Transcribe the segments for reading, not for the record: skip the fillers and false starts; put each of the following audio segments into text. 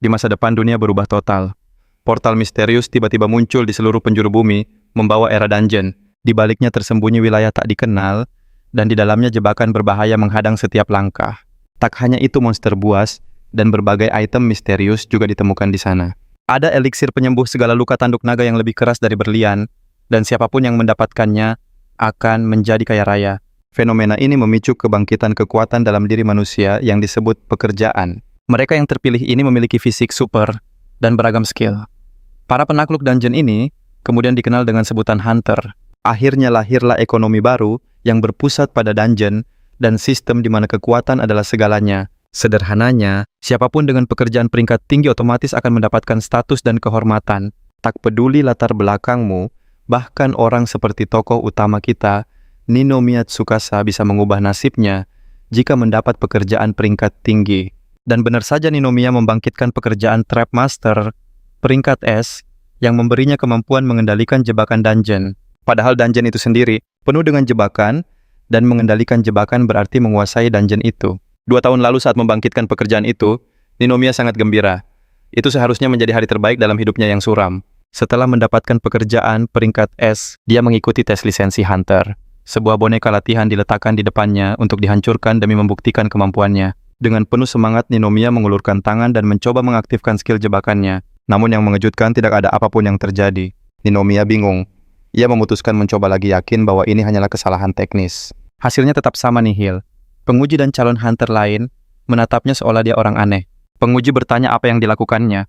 Di masa depan dunia berubah total. Portal misterius tiba-tiba muncul di seluruh penjuru bumi, membawa era dungeon. Di baliknya tersembunyi wilayah tak dikenal, dan di dalamnya jebakan berbahaya menghadang setiap langkah. Tak hanya itu, monster buas dan berbagai item misterius juga ditemukan di sana. Ada eliksir penyembuh segala luka tanduk naga yang lebih keras dari berlian, dan siapapun yang mendapatkannya akan menjadi kaya raya. Fenomena ini memicu kebangkitan kekuatan dalam diri manusia yang disebut pekerjaan. Mereka yang terpilih ini memiliki fisik super dan beragam skill. Para penakluk dungeon ini kemudian dikenal dengan sebutan hunter. Akhirnya lahirlah ekonomi baru yang berpusat pada dungeon dan sistem di mana kekuatan adalah segalanya. Sederhananya, siapapun dengan pekerjaan peringkat tinggi otomatis akan mendapatkan status dan kehormatan. Tak peduli latar belakangmu, bahkan orang seperti tokoh utama kita, Ninomiya Tsukasa, bisa mengubah nasibnya jika mendapat pekerjaan peringkat tinggi. Dan benar saja Ninomiya membangkitkan pekerjaan Trap Master peringkat S yang memberinya kemampuan mengendalikan jebakan dungeon. Padahal dungeon itu sendiri penuh dengan jebakan, dan mengendalikan jebakan berarti menguasai dungeon itu. 2 tahun lalu saat membangkitkan pekerjaan itu, Ninomiya sangat gembira. Itu seharusnya menjadi hari terbaik dalam hidupnya yang suram. Setelah mendapatkan pekerjaan peringkat S, dia mengikuti tes lisensi Hunter. Sebuah boneka latihan diletakkan di depannya untuk dihancurkan demi membuktikan kemampuannya. Dengan penuh semangat, Ninomiya mengulurkan tangan dan mencoba mengaktifkan skill jebakannya. Namun yang mengejutkan, tidak ada apapun yang terjadi. Ninomiya bingung. Ia memutuskan mencoba lagi, yakin bahwa ini hanyalah kesalahan teknis. Hasilnya tetap sama nihil. Penguji dan calon hunter lain menatapnya seolah dia orang aneh. Penguji bertanya apa yang dilakukannya.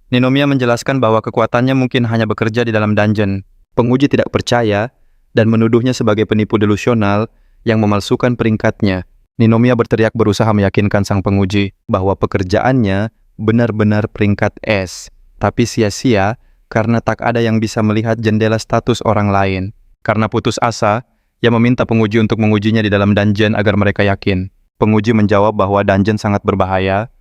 Ninomiya menjelaskan bahwa kekuatannya mungkin hanya bekerja di dalam dungeon. Penguji tidak percaya dan menuduhnya sebagai penipu delusional yang memalsukan peringkatnya. Ninomiya berteriak berusaha meyakinkan sang penguji bahwa pekerjaannya benar-benar peringkat S. Tapi sia-sia karena tak ada yang bisa melihat jendela status orang lain. Karena putus asa, ia meminta penguji untuk mengujinya di dalam dungeon agar mereka yakin. Penguji menjawab bahwa dungeon sangat berbahaya,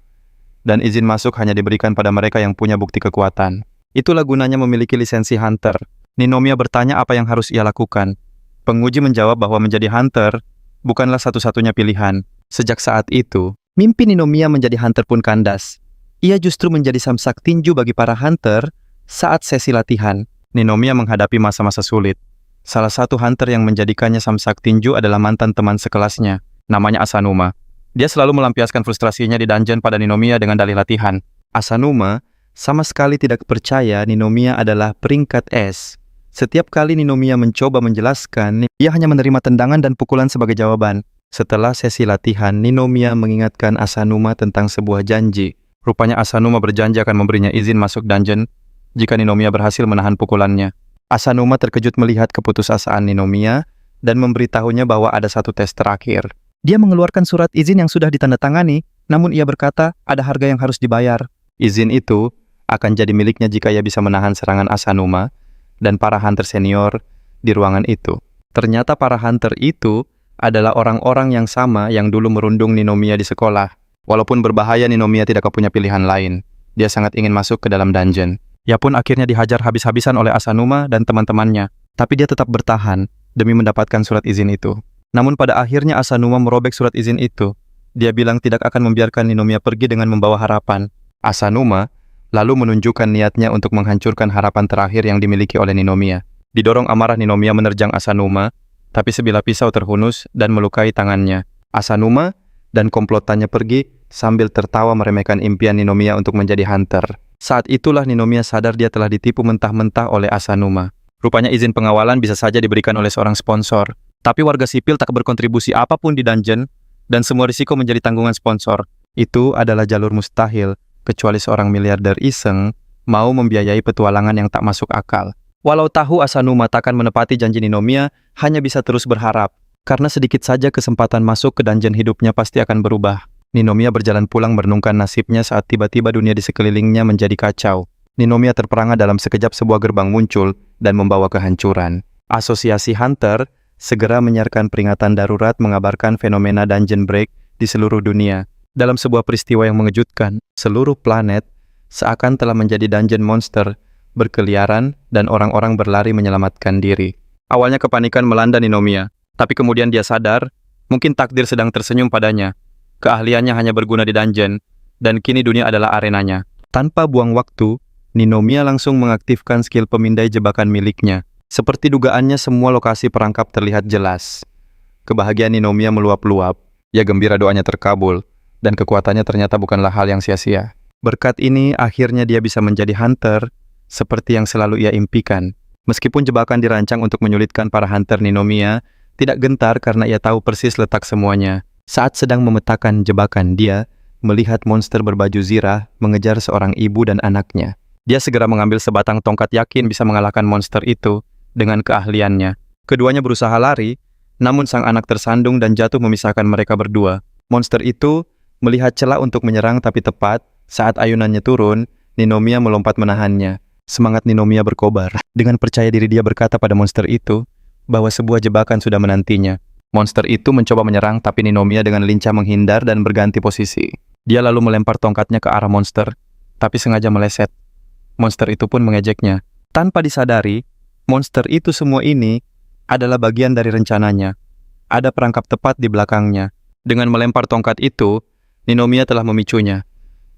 dan izin masuk hanya diberikan pada mereka yang punya bukti kekuatan. Itulah gunanya memiliki lisensi hunter. Ninomiya bertanya apa yang harus ia lakukan. Penguji menjawab bahwa menjadi hunter bukanlah satu-satunya pilihan. Sejak saat itu, mimpi Ninomiya menjadi hunter pun kandas. Ia justru menjadi samsak tinju bagi para hunter saat sesi latihan. Ninomiya menghadapi masa-masa sulit. Salah satu hunter yang menjadikannya samsak tinju adalah mantan teman sekelasnya, namanya Asanuma. Dia selalu melampiaskan frustrasinya di dungeon pada Ninomiya dengan dalih latihan. Asanuma sama sekali tidak percaya Ninomiya adalah peringkat S. Setiap kali Ninomiya mencoba menjelaskan, ia hanya menerima tendangan dan pukulan sebagai jawaban. Setelah sesi latihan, Ninomiya mengingatkan Asanuma tentang sebuah janji. Rupanya Asanuma berjanji akan memberinya izin masuk dungeon jika Ninomiya berhasil menahan pukulannya. Asanuma terkejut melihat keputusasaan Ninomiya dan memberitahunya bahwa ada satu tes terakhir. Dia mengeluarkan surat izin yang sudah ditandatangani, namun ia berkata ada harga yang harus dibayar. Izin itu akan jadi miliknya jika ia bisa menahan serangan Asanuma dan para hunter senior di ruangan itu. Ternyata para hunter itu adalah orang-orang yang sama yang dulu merundung Ninomiya di sekolah. Walaupun berbahaya, Ninomiya tidak punya pilihan lain. Dia sangat ingin masuk ke dalam dungeon. Ia pun akhirnya dihajar habis-habisan oleh Asanuma dan teman-temannya. Tapi dia tetap bertahan demi mendapatkan surat izin itu. Namun pada akhirnya Asanuma merobek surat izin itu. Dia bilang tidak akan membiarkan Ninomiya pergi dengan membawa harapan. Asanuma lalu menunjukkan niatnya untuk menghancurkan harapan terakhir yang dimiliki oleh Ninomiya. Didorong amarah, Ninomiya menerjang Asanuma, tapi sebilah pisau terhunus dan melukai tangannya. Asanuma dan komplotannya pergi sambil tertawa meremehkan impian Ninomiya untuk menjadi hunter. Saat itulah Ninomiya sadar dia telah ditipu mentah-mentah oleh Asanuma. Rupanya izin pengawalan bisa saja diberikan oleh seorang sponsor. Tapi warga sipil tak berkontribusi apapun di dungeon, dan semua risiko menjadi tanggungan sponsor. Itu adalah jalur mustahil, kecuali seorang miliarder iseng mau membiayai petualangan yang tak masuk akal. Walau tahu Asanuma takkan menepati janji Ninomiya, hanya bisa terus berharap. Karena sedikit saja kesempatan masuk ke dungeon hidupnya pasti akan berubah. Ninomiya berjalan pulang merenungkan nasibnya saat tiba-tiba dunia di sekelilingnya menjadi kacau. Ninomiya terperangah dalam sekejap sebuah gerbang muncul dan membawa kehancuran. Asosiasi Hunter segera menyiarkan peringatan darurat mengabarkan fenomena dungeon break di seluruh dunia. Dalam sebuah peristiwa yang mengejutkan, seluruh planet seakan telah menjadi dungeon monster, berkeliaran dan orang-orang berlari menyelamatkan diri. Awalnya kepanikan melanda Ninomiya, tapi kemudian dia sadar, mungkin takdir sedang tersenyum padanya. Keahliannya hanya berguna di dungeon, dan kini dunia adalah arenanya. Tanpa buang waktu, Ninomiya langsung mengaktifkan skill pemindai jebakan miliknya. Seperti dugaannya, semua lokasi perangkap terlihat jelas. Kebahagiaan Ninomiya meluap-luap. Ia gembira doanya terkabul, dan kekuatannya ternyata bukanlah hal yang sia-sia. Berkat ini, akhirnya dia bisa menjadi hunter, seperti yang selalu ia impikan. Meskipun jebakan dirancang untuk menyulitkan para hunter, Ninomiya tidak gentar karena ia tahu persis letak semuanya. Saat sedang memetakan jebakan, dia melihat monster berbaju zirah mengejar seorang ibu dan anaknya. Dia segera mengambil sebatang tongkat, yakin bisa mengalahkan monster itu dengan keahliannya. Keduanya berusaha lari, namun sang anak tersandung dan jatuh memisahkan mereka berdua. Monster itu melihat celah untuk menyerang, tapi tepat saat ayunannya turun, Ninomiya melompat menahannya. Semangat Ninomiya berkobar. Dengan percaya diri, dia berkata pada monster itu bahwa sebuah jebakan sudah menantinya. Monster itu mencoba menyerang, tapi Ninomiya dengan lincah menghindar dan berganti posisi. Dia lalu melempar tongkatnya ke arah monster, tapi sengaja meleset. Monster itu pun mengejeknya. Tanpa disadari, monster itu semua ini adalah bagian dari rencananya. Ada perangkap tepat di belakangnya. Dengan melempar tongkat itu, Ninomiya telah memicunya.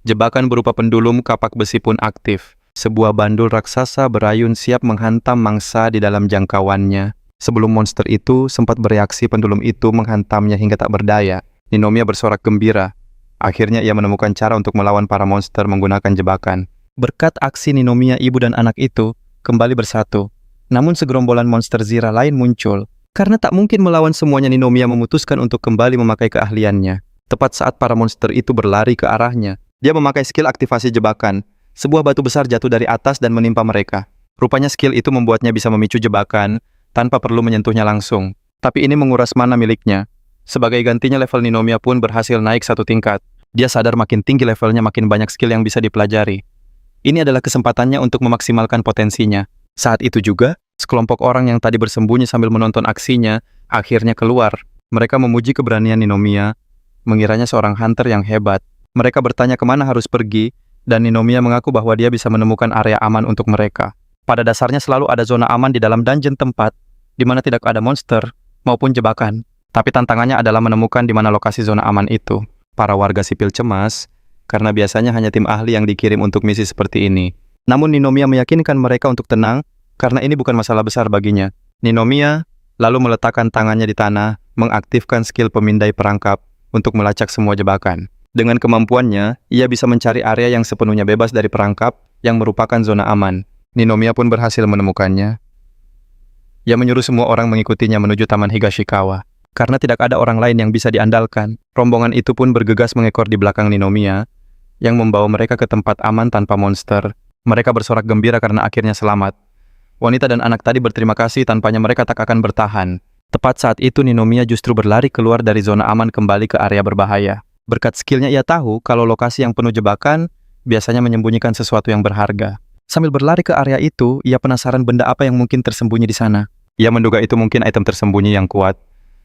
Jebakan berupa pendulum kapak besi pun aktif. Sebuah bandul raksasa berayun siap menghantam mangsa di dalam jangkauannya. Sebelum monster itu sempat bereaksi, pendulum itu menghantamnya hingga tak berdaya. Ninomiya bersorak gembira. Akhirnya ia menemukan cara untuk melawan para monster menggunakan jebakan. Berkat aksi Ninomiya, ibu dan anak itu kembali bersatu. Namun segerombolan monster zirah lain muncul. Karena tak mungkin melawan semuanya, Ninomiya memutuskan untuk kembali memakai keahliannya. Tepat saat para monster itu berlari ke arahnya, dia memakai skill aktivasi jebakan. Sebuah batu besar jatuh dari atas dan menimpa mereka. Rupanya skill itu membuatnya bisa memicu jebakan tanpa perlu menyentuhnya langsung. Tapi ini menguras mana miliknya. Sebagai gantinya, level Ninomiya pun berhasil naik satu tingkat. Dia sadar makin tinggi levelnya, makin banyak skill yang bisa dipelajari. Ini adalah kesempatannya untuk memaksimalkan potensinya. Saat itu juga, sekelompok orang yang tadi bersembunyi sambil menonton aksinya, akhirnya keluar. Mereka memuji keberanian Ninomiya, mengiranya seorang hunter yang hebat. Mereka bertanya kemana harus pergi, dan Ninomiya mengaku bahwa dia bisa menemukan area aman untuk mereka. Pada dasarnya selalu ada zona aman di dalam dungeon, tempat di mana tidak ada monster maupun jebakan. Tapi tantangannya adalah menemukan di mana lokasi zona aman itu. Para warga sipil cemas, karena biasanya hanya tim ahli yang dikirim untuk misi seperti ini. Namun Ninomiya meyakinkan mereka untuk tenang, karena ini bukan masalah besar baginya. Ninomiya lalu meletakkan tangannya di tanah, mengaktifkan skill pemindai perangkap untuk melacak semua jebakan. Dengan kemampuannya, ia bisa mencari area yang sepenuhnya bebas dari perangkap yang merupakan zona aman. Ninomiya pun berhasil menemukannya. Ia menyuruh semua orang mengikutinya menuju Taman Higashikawa. Karena tidak ada orang lain yang bisa diandalkan, rombongan itu pun bergegas mengekor di belakang Ninomiya, yang membawa mereka ke tempat aman tanpa monster. Mereka bersorak gembira karena akhirnya selamat. Wanita dan anak tadi berterima kasih, tanpanya mereka tak akan bertahan. Tepat saat itu, Ninomiya justru berlari keluar dari zona aman kembali ke area berbahaya. Berkat skillnya, ia tahu kalau lokasi yang penuh jebakan biasanya menyembunyikan sesuatu yang berharga. Sambil berlari ke area itu, ia penasaran benda apa yang mungkin tersembunyi di sana. Ia menduga itu mungkin item tersembunyi yang kuat,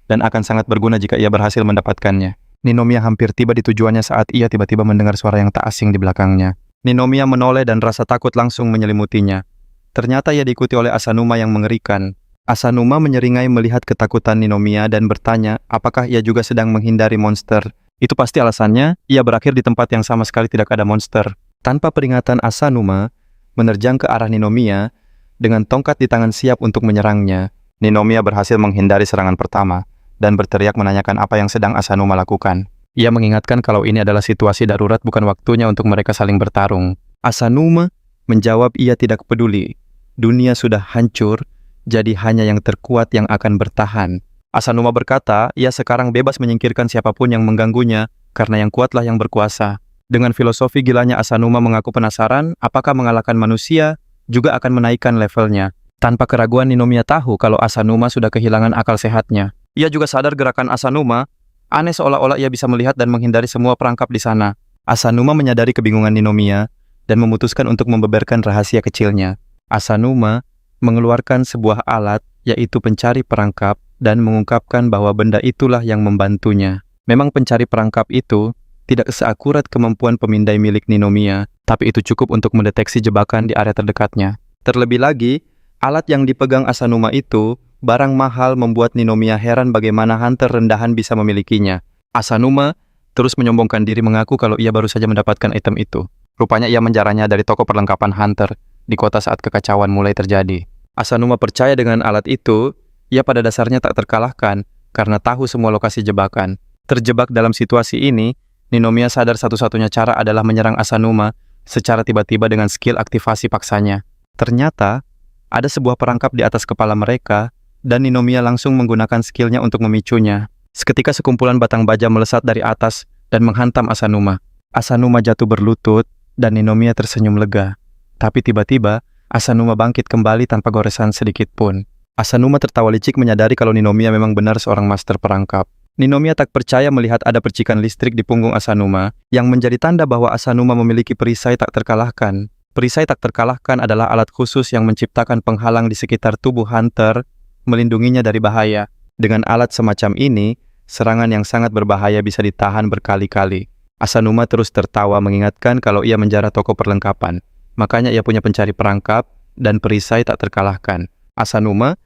dan akan sangat berguna jika ia berhasil mendapatkannya. Ninomiya hampir tiba di tujuannya saat ia tiba-tiba mendengar suara yang tak asing di belakangnya. Ninomiya menoleh dan rasa takut langsung menyelimutinya. Ternyata ia diikuti oleh Asanuma yang mengerikan. Asanuma menyeringai melihat ketakutan Ninomiya dan bertanya apakah ia juga sedang menghindari monster. Itu pasti alasannya, ia berakhir di tempat yang sama sekali tidak ada monster. Tanpa peringatan, Asanuma menerjang ke arah Ninomiya dengan tongkat di tangan siap untuk menyerangnya. Ninomiya berhasil menghindari serangan pertama dan berteriak menanyakan apa yang sedang Asanuma lakukan. Ia mengingatkan kalau ini adalah situasi darurat, bukan waktunya untuk mereka saling bertarung. Asanuma menjawab ia tidak peduli. Dunia sudah hancur, jadi hanya yang terkuat yang akan bertahan. Asanuma berkata, ia sekarang bebas menyingkirkan siapapun yang mengganggunya, karena yang kuatlah yang berkuasa. Dengan filosofi gilanya, Asanuma mengaku penasaran apakah mengalahkan manusia juga akan menaikkan levelnya. Tanpa keraguan, Ninomiya tahu kalau Asanuma sudah kehilangan akal sehatnya. Ia juga sadar gerakan Asanuma aneh, seolah-olah ia bisa melihat dan menghindari semua perangkap di sana. Asanuma menyadari kebingungan Ninomiya dan memutuskan untuk membeberkan rahasia kecilnya. Asanuma mengeluarkan sebuah alat, yaitu pencari perangkap, dan mengungkapkan bahwa benda itulah yang membantunya. Memang pencari perangkap itu tidak seakurat kemampuan pemindai milik Ninomiya, tapi itu cukup untuk mendeteksi jebakan di area terdekatnya. Terlebih lagi, alat yang dipegang Asanuma itu barang mahal, membuat Ninomiya heran bagaimana hunter rendahan bisa memilikinya. Asanuma terus menyombongkan diri, mengaku kalau ia baru saja mendapatkan item itu. Rupanya ia menjaranya dari toko perlengkapan Hunter di kota saat kekacauan mulai terjadi. Asanuma percaya dengan alat itu, ia pada dasarnya tak terkalahkan karena tahu semua lokasi jebakan. Terjebak dalam situasi ini, Ninomiya sadar satu-satunya cara adalah menyerang Asanuma secara tiba-tiba dengan skill aktivasi paksanya. Ternyata, ada sebuah perangkap di atas kepala mereka, dan Ninomiya langsung menggunakan skillnya untuk memicunya. Seketika sekumpulan batang baja melesat dari atas dan menghantam Asanuma. Asanuma jatuh berlutut, dan Ninomiya tersenyum lega. Tapi tiba-tiba, Asanuma bangkit kembali tanpa goresan sedikit pun. Asanuma tertawa licik menyadari kalau Ninomiya memang benar seorang master perangkap. Ninomiya tak percaya melihat ada percikan listrik di punggung Asanuma, yang menjadi tanda bahwa Asanuma memiliki perisai tak terkalahkan. Perisai tak terkalahkan adalah alat khusus yang menciptakan penghalang di sekitar tubuh Hunter, melindunginya dari bahaya. Dengan alat semacam ini, serangan yang sangat berbahaya bisa ditahan berkali-kali. Asanuma terus tertawa mengingatkan kalau ia menjara toko perlengkapan. Makanya ia punya pencari perangkap dan perisai tak terkalahkan. Asanuma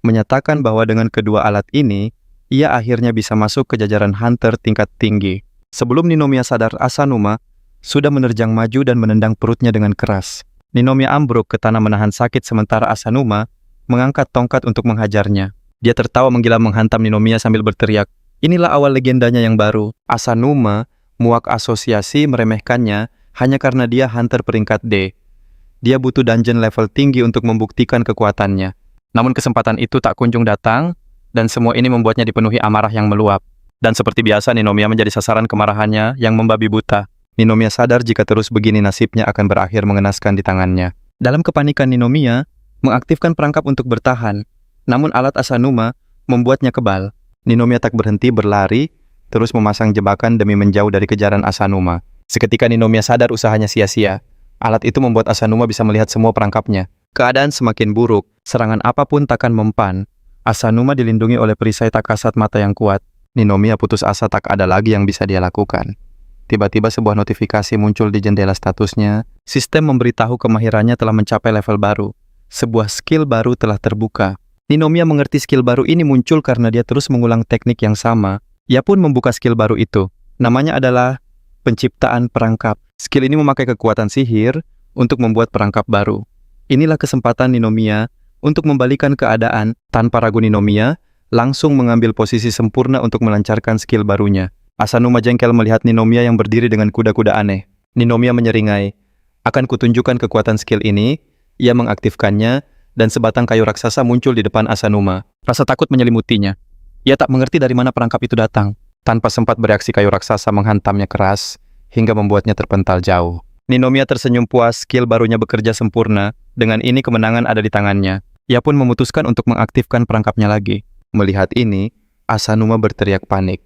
menyatakan bahwa dengan kedua alat ini, ia akhirnya bisa masuk ke jajaran Hunter tingkat tinggi. Sebelum Ninomiya sadar, Asanuma sudah menerjang maju dan menendang perutnya dengan keras. Ninomiya ambruk ke tanah menahan sakit sementara Asanuma mengangkat tongkat untuk menghajarnya. Dia tertawa menggila menghantam Ninomiya sambil berteriak, "Inilah awal legendanya yang baru." Asanuma muak asosiasi meremehkannya hanya karena dia Hunter peringkat D. Dia butuh dungeon level tinggi untuk membuktikan kekuatannya. Namun kesempatan itu tak kunjung datang, dan semua ini membuatnya dipenuhi amarah yang meluap. Dan seperti biasa, Ninomiya menjadi sasaran kemarahannya yang membabi buta. Ninomiya sadar jika terus begini nasibnya akan berakhir mengenaskan di tangannya. Dalam kepanikan, Ninomiya mengaktifkan perangkap untuk bertahan, namun alat Asanuma membuatnya kebal. Ninomiya tak berhenti berlari, terus memasang jebakan demi menjauh dari kejaran Asanuma. Seketika Ninomiya sadar usahanya sia-sia. Alat itu membuat Asanuma bisa melihat semua perangkapnya. Keadaan semakin buruk, serangan apapun takkan mempan. Asanuma dilindungi oleh perisai tak kasat mata yang kuat. Ninomiya putus asa tak ada lagi yang bisa dia lakukan. Tiba-tiba sebuah notifikasi muncul di jendela statusnya. Sistem memberitahu kemahirannya telah mencapai level baru. Sebuah skill baru telah terbuka. Ninomiya mengerti skill baru ini muncul karena dia terus mengulang teknik yang sama. Ia pun membuka skill baru itu. Namanya adalah penciptaan perangkap. Skill ini memakai kekuatan sihir untuk membuat perangkap baru. Inilah kesempatan Ninomiya untuk membalikan keadaan. Tanpa ragu, Ninomiya langsung mengambil posisi sempurna untuk melancarkan skill barunya. Asanuma jengkel melihat Ninomiya yang berdiri dengan kuda-kuda aneh. Ninomiya menyeringai, "Akan kutunjukkan kekuatan skill ini." Ia mengaktifkannya, dan sebatang kayu raksasa muncul di depan Asanuma. Rasa takut menyelimutinya. Ia tak mengerti dari mana perangkap itu datang. Tanpa sempat bereaksi, kayu raksasa menghantamnya keras, hingga membuatnya terpental jauh. Ninomiya tersenyum puas, skill barunya bekerja sempurna. Dengan ini kemenangan ada di tangannya. Ia pun memutuskan untuk mengaktifkan perangkapnya lagi. Melihat ini, Asanuma berteriak panik.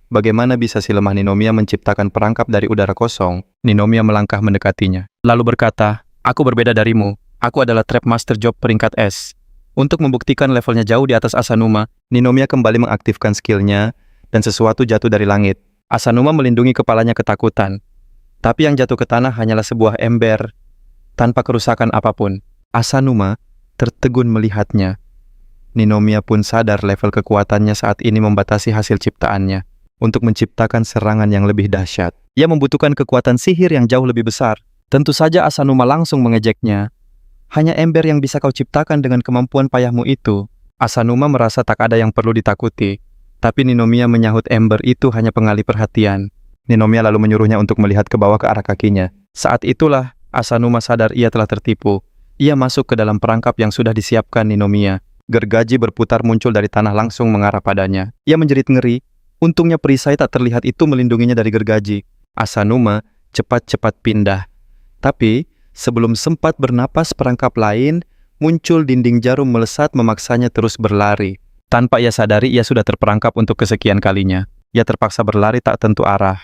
Bagaimana bisa si lemah Ninomiya menciptakan perangkap dari udara kosong? Ninomiya melangkah mendekatinya, lalu berkata, "Aku berbeda darimu. Aku adalah Trap Master Job peringkat S." Untuk membuktikan levelnya jauh di atas Asanuma, Ninomiya kembali mengaktifkan skillnya, dan sesuatu jatuh dari langit. Asanuma melindungi kepalanya ketakutan. Tapi yang jatuh ke tanah hanyalah sebuah ember, tanpa kerusakan apapun. Asanuma tertegun melihatnya. Ninomiya pun sadar level kekuatannya saat ini membatasi hasil ciptaannya. Untuk menciptakan serangan yang lebih dahsyat, ia membutuhkan kekuatan sihir yang jauh lebih besar. Tentu saja Asanuma langsung mengejeknya. "Hanya ember yang bisa kau ciptakan dengan kemampuan payahmu itu." Asanuma merasa tak ada yang perlu ditakuti. Tapi Ninomiya menyahut ember itu hanya pengalih perhatian. Ninomiya lalu menyuruhnya untuk melihat ke bawah ke arah kakinya. Saat itulah Asanuma sadar ia telah tertipu. Ia masuk ke dalam perangkap yang sudah disiapkan Ninomiya. Gergaji berputar muncul dari tanah langsung mengarah padanya. Ia menjerit ngeri. Untungnya perisai tak terlihat itu melindunginya dari gergaji. Asanuma cepat-cepat pindah. Tapi sebelum sempat bernapas, perangkap lain muncul. Dinding jarum melesat memaksanya terus berlari. Tanpa ia sadari, ia sudah terperangkap untuk kesekian kalinya. Ia terpaksa berlari tak tentu arah.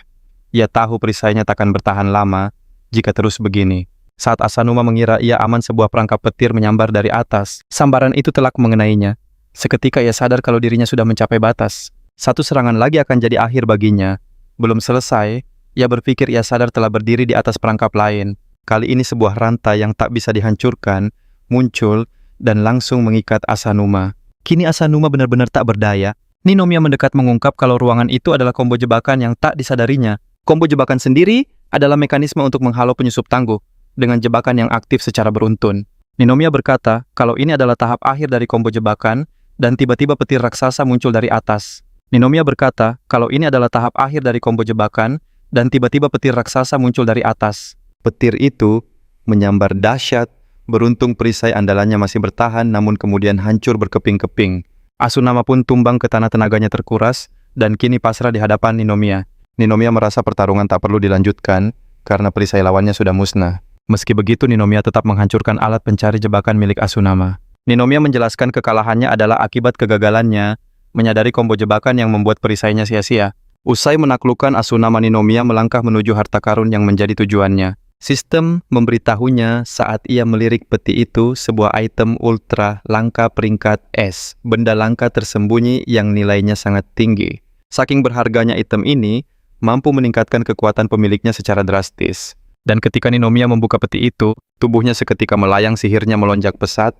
Ia tahu perisainya takkan bertahan lama jika terus begini. Saat Asanuma mengira ia aman, sebuah perangkap petir menyambar dari atas. Sambaran itu telak mengenainya. Seketika ia sadar kalau dirinya sudah mencapai batas. Satu serangan lagi akan jadi akhir baginya. Belum selesai, ia berpikir ia sadar telah berdiri di atas perangkap lain. Kali ini sebuah rantai yang tak bisa dihancurkan muncul dan langsung mengikat Asanuma. Kini Asanuma benar-benar tak berdaya. Ninomiya mendekat mengungkap kalau ruangan itu adalah combo jebakan yang tak disadarinya. Combo jebakan sendiri adalah mekanisme untuk menghalau penyusup tangguh dengan jebakan yang aktif secara beruntun. Ninomiya berkata kalau ini adalah tahap akhir dari combo jebakan dan tiba-tiba petir raksasa muncul dari atas. Ninomiya berkata kalau ini adalah tahap akhir dari combo jebakan dan tiba-tiba petir raksasa muncul dari atas. Petir itu menyambar dahsyat, beruntung perisai andalannya masih bertahan namun kemudian hancur berkeping-keping. Asunama pun tumbang ke tanah, tenaganya terkuras dan kini pasrah di hadapan Ninomiya. Ninomiya merasa pertarungan tak perlu dilanjutkan karena perisai lawannya sudah musnah. Meski begitu, Ninomiya tetap menghancurkan alat pencari jebakan milik Asunama. Ninomiya menjelaskan kekalahannya adalah akibat kegagalannya menyadari combo jebakan yang membuat perisainya sia-sia. Usai menaklukkan Asunama, Ninomiya melangkah menuju harta karun yang menjadi tujuannya. Sistem memberitahunya saat ia melirik peti itu sebuah item ultra langka peringkat S, benda langka tersembunyi yang nilainya sangat tinggi. Saking berharganya item ini, mampu meningkatkan kekuatan pemiliknya secara drastis. Dan ketika Ninomiya membuka peti itu, tubuhnya seketika melayang, sihirnya melonjak pesat.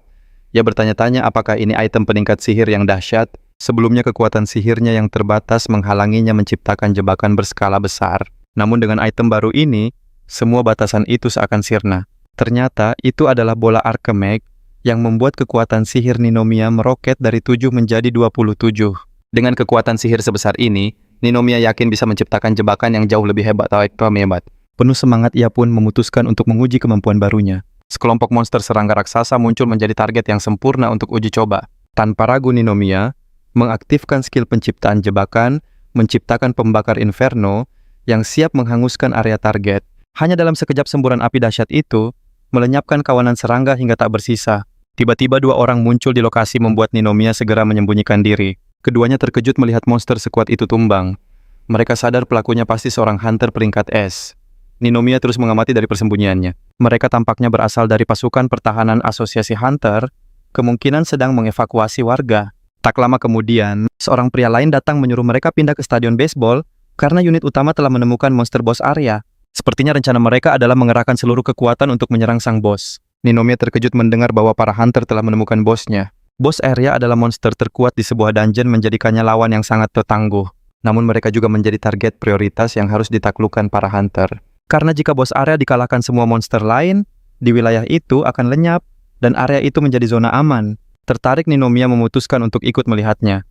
Ia bertanya-tanya apakah ini item peningkat sihir yang dahsyat. Sebelumnya kekuatan sihirnya yang terbatas menghalanginya menciptakan jebakan berskala besar. Namun dengan item baru ini, semua batasan itu seakan sirna. Ternyata itu adalah bola Archimag yang membuat kekuatan sihir Ninomiya meroket dari 7 menjadi 27. Dengan kekuatan sihir sebesar ini, Ninomiya yakin bisa menciptakan jebakan yang jauh lebih hebat atau hebat. Penuh semangat, ia pun memutuskan untuk menguji kemampuan barunya. Sekelompok monster serangga raksasa muncul menjadi target yang sempurna untuk uji coba. Tanpa ragu, Ninomiya mengaktifkan skill penciptaan jebakan, menciptakan pembakar inferno yang siap menghanguskan area target. Hanya dalam sekejap semburan api dahsyat itu melenyapkan kawanan serangga hingga tak bersisa. Tiba-tiba dua orang muncul di lokasi membuat Ninomiya segera menyembunyikan diri. Keduanya terkejut melihat monster sekuat itu tumbang. Mereka sadar pelakunya pasti seorang hunter peringkat S. Ninomiya terus mengamati dari persembunyiannya. Mereka tampaknya berasal dari pasukan pertahanan Asosiasi Hunter, kemungkinan sedang mengevakuasi warga. Tak lama kemudian, seorang pria lain datang menyuruh mereka pindah ke stadion baseball karena unit utama telah menemukan monster boss area. Sepertinya rencana mereka adalah mengerahkan seluruh kekuatan untuk menyerang sang bos. Ninomiya terkejut mendengar bahwa para hunter telah menemukan bosnya. Bos area adalah monster terkuat di sebuah dungeon, menjadikannya lawan yang sangat tertangguh. Namun mereka juga menjadi target prioritas yang harus ditaklukkan para hunter. Karena jika bos area dikalahkan, semua monster lain di wilayah itu akan lenyap dan area itu menjadi zona aman. Tertarik, Ninomiya memutuskan untuk ikut melihatnya.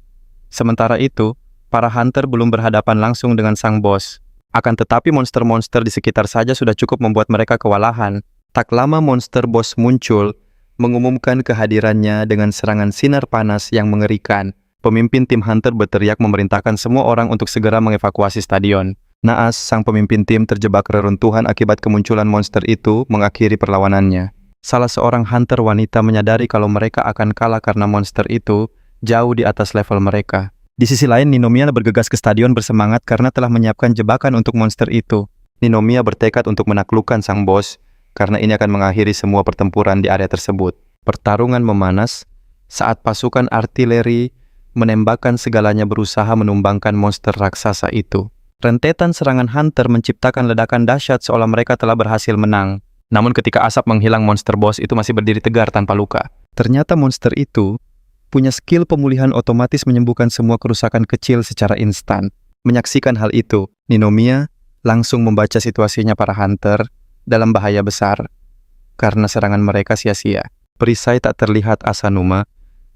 Sementara itu, para hunter belum berhadapan langsung dengan sang bos. Akan tetapi monster-monster di sekitar saja sudah cukup membuat mereka kewalahan. Tak lama monster boss muncul, mengumumkan kehadirannya dengan serangan sinar panas yang mengerikan. Pemimpin tim hunter berteriak memerintahkan semua orang untuk segera mengevakuasi stadion. Naas, sang pemimpin tim, terjebak reruntuhan akibat kemunculan monster itu, mengakhiri perlawanannya. Salah seorang hunter wanita menyadari kalau mereka akan kalah karena monster itu jauh di atas level mereka. Di sisi lain, Ninomiya bergegas ke stadion bersemangat karena telah menyiapkan jebakan untuk monster itu. Ninomiya bertekad untuk menaklukkan sang bos, karena ini akan mengakhiri semua pertempuran di area tersebut. Pertarungan memanas saat pasukan artileri menembakkan segalanya berusaha menumbangkan monster raksasa itu. Rentetan serangan hunter menciptakan ledakan dahsyat seolah mereka telah berhasil menang. Namun ketika asap menghilang, monster boss itu masih berdiri tegar tanpa luka. Ternyata monster itu punya skill pemulihan otomatis menyembuhkan semua kerusakan kecil secara instan. Menyaksikan hal itu, Ninomiya langsung membaca situasinya para hunter dalam bahaya besar karena serangan mereka sia-sia. Perisai tak terlihat Asanuma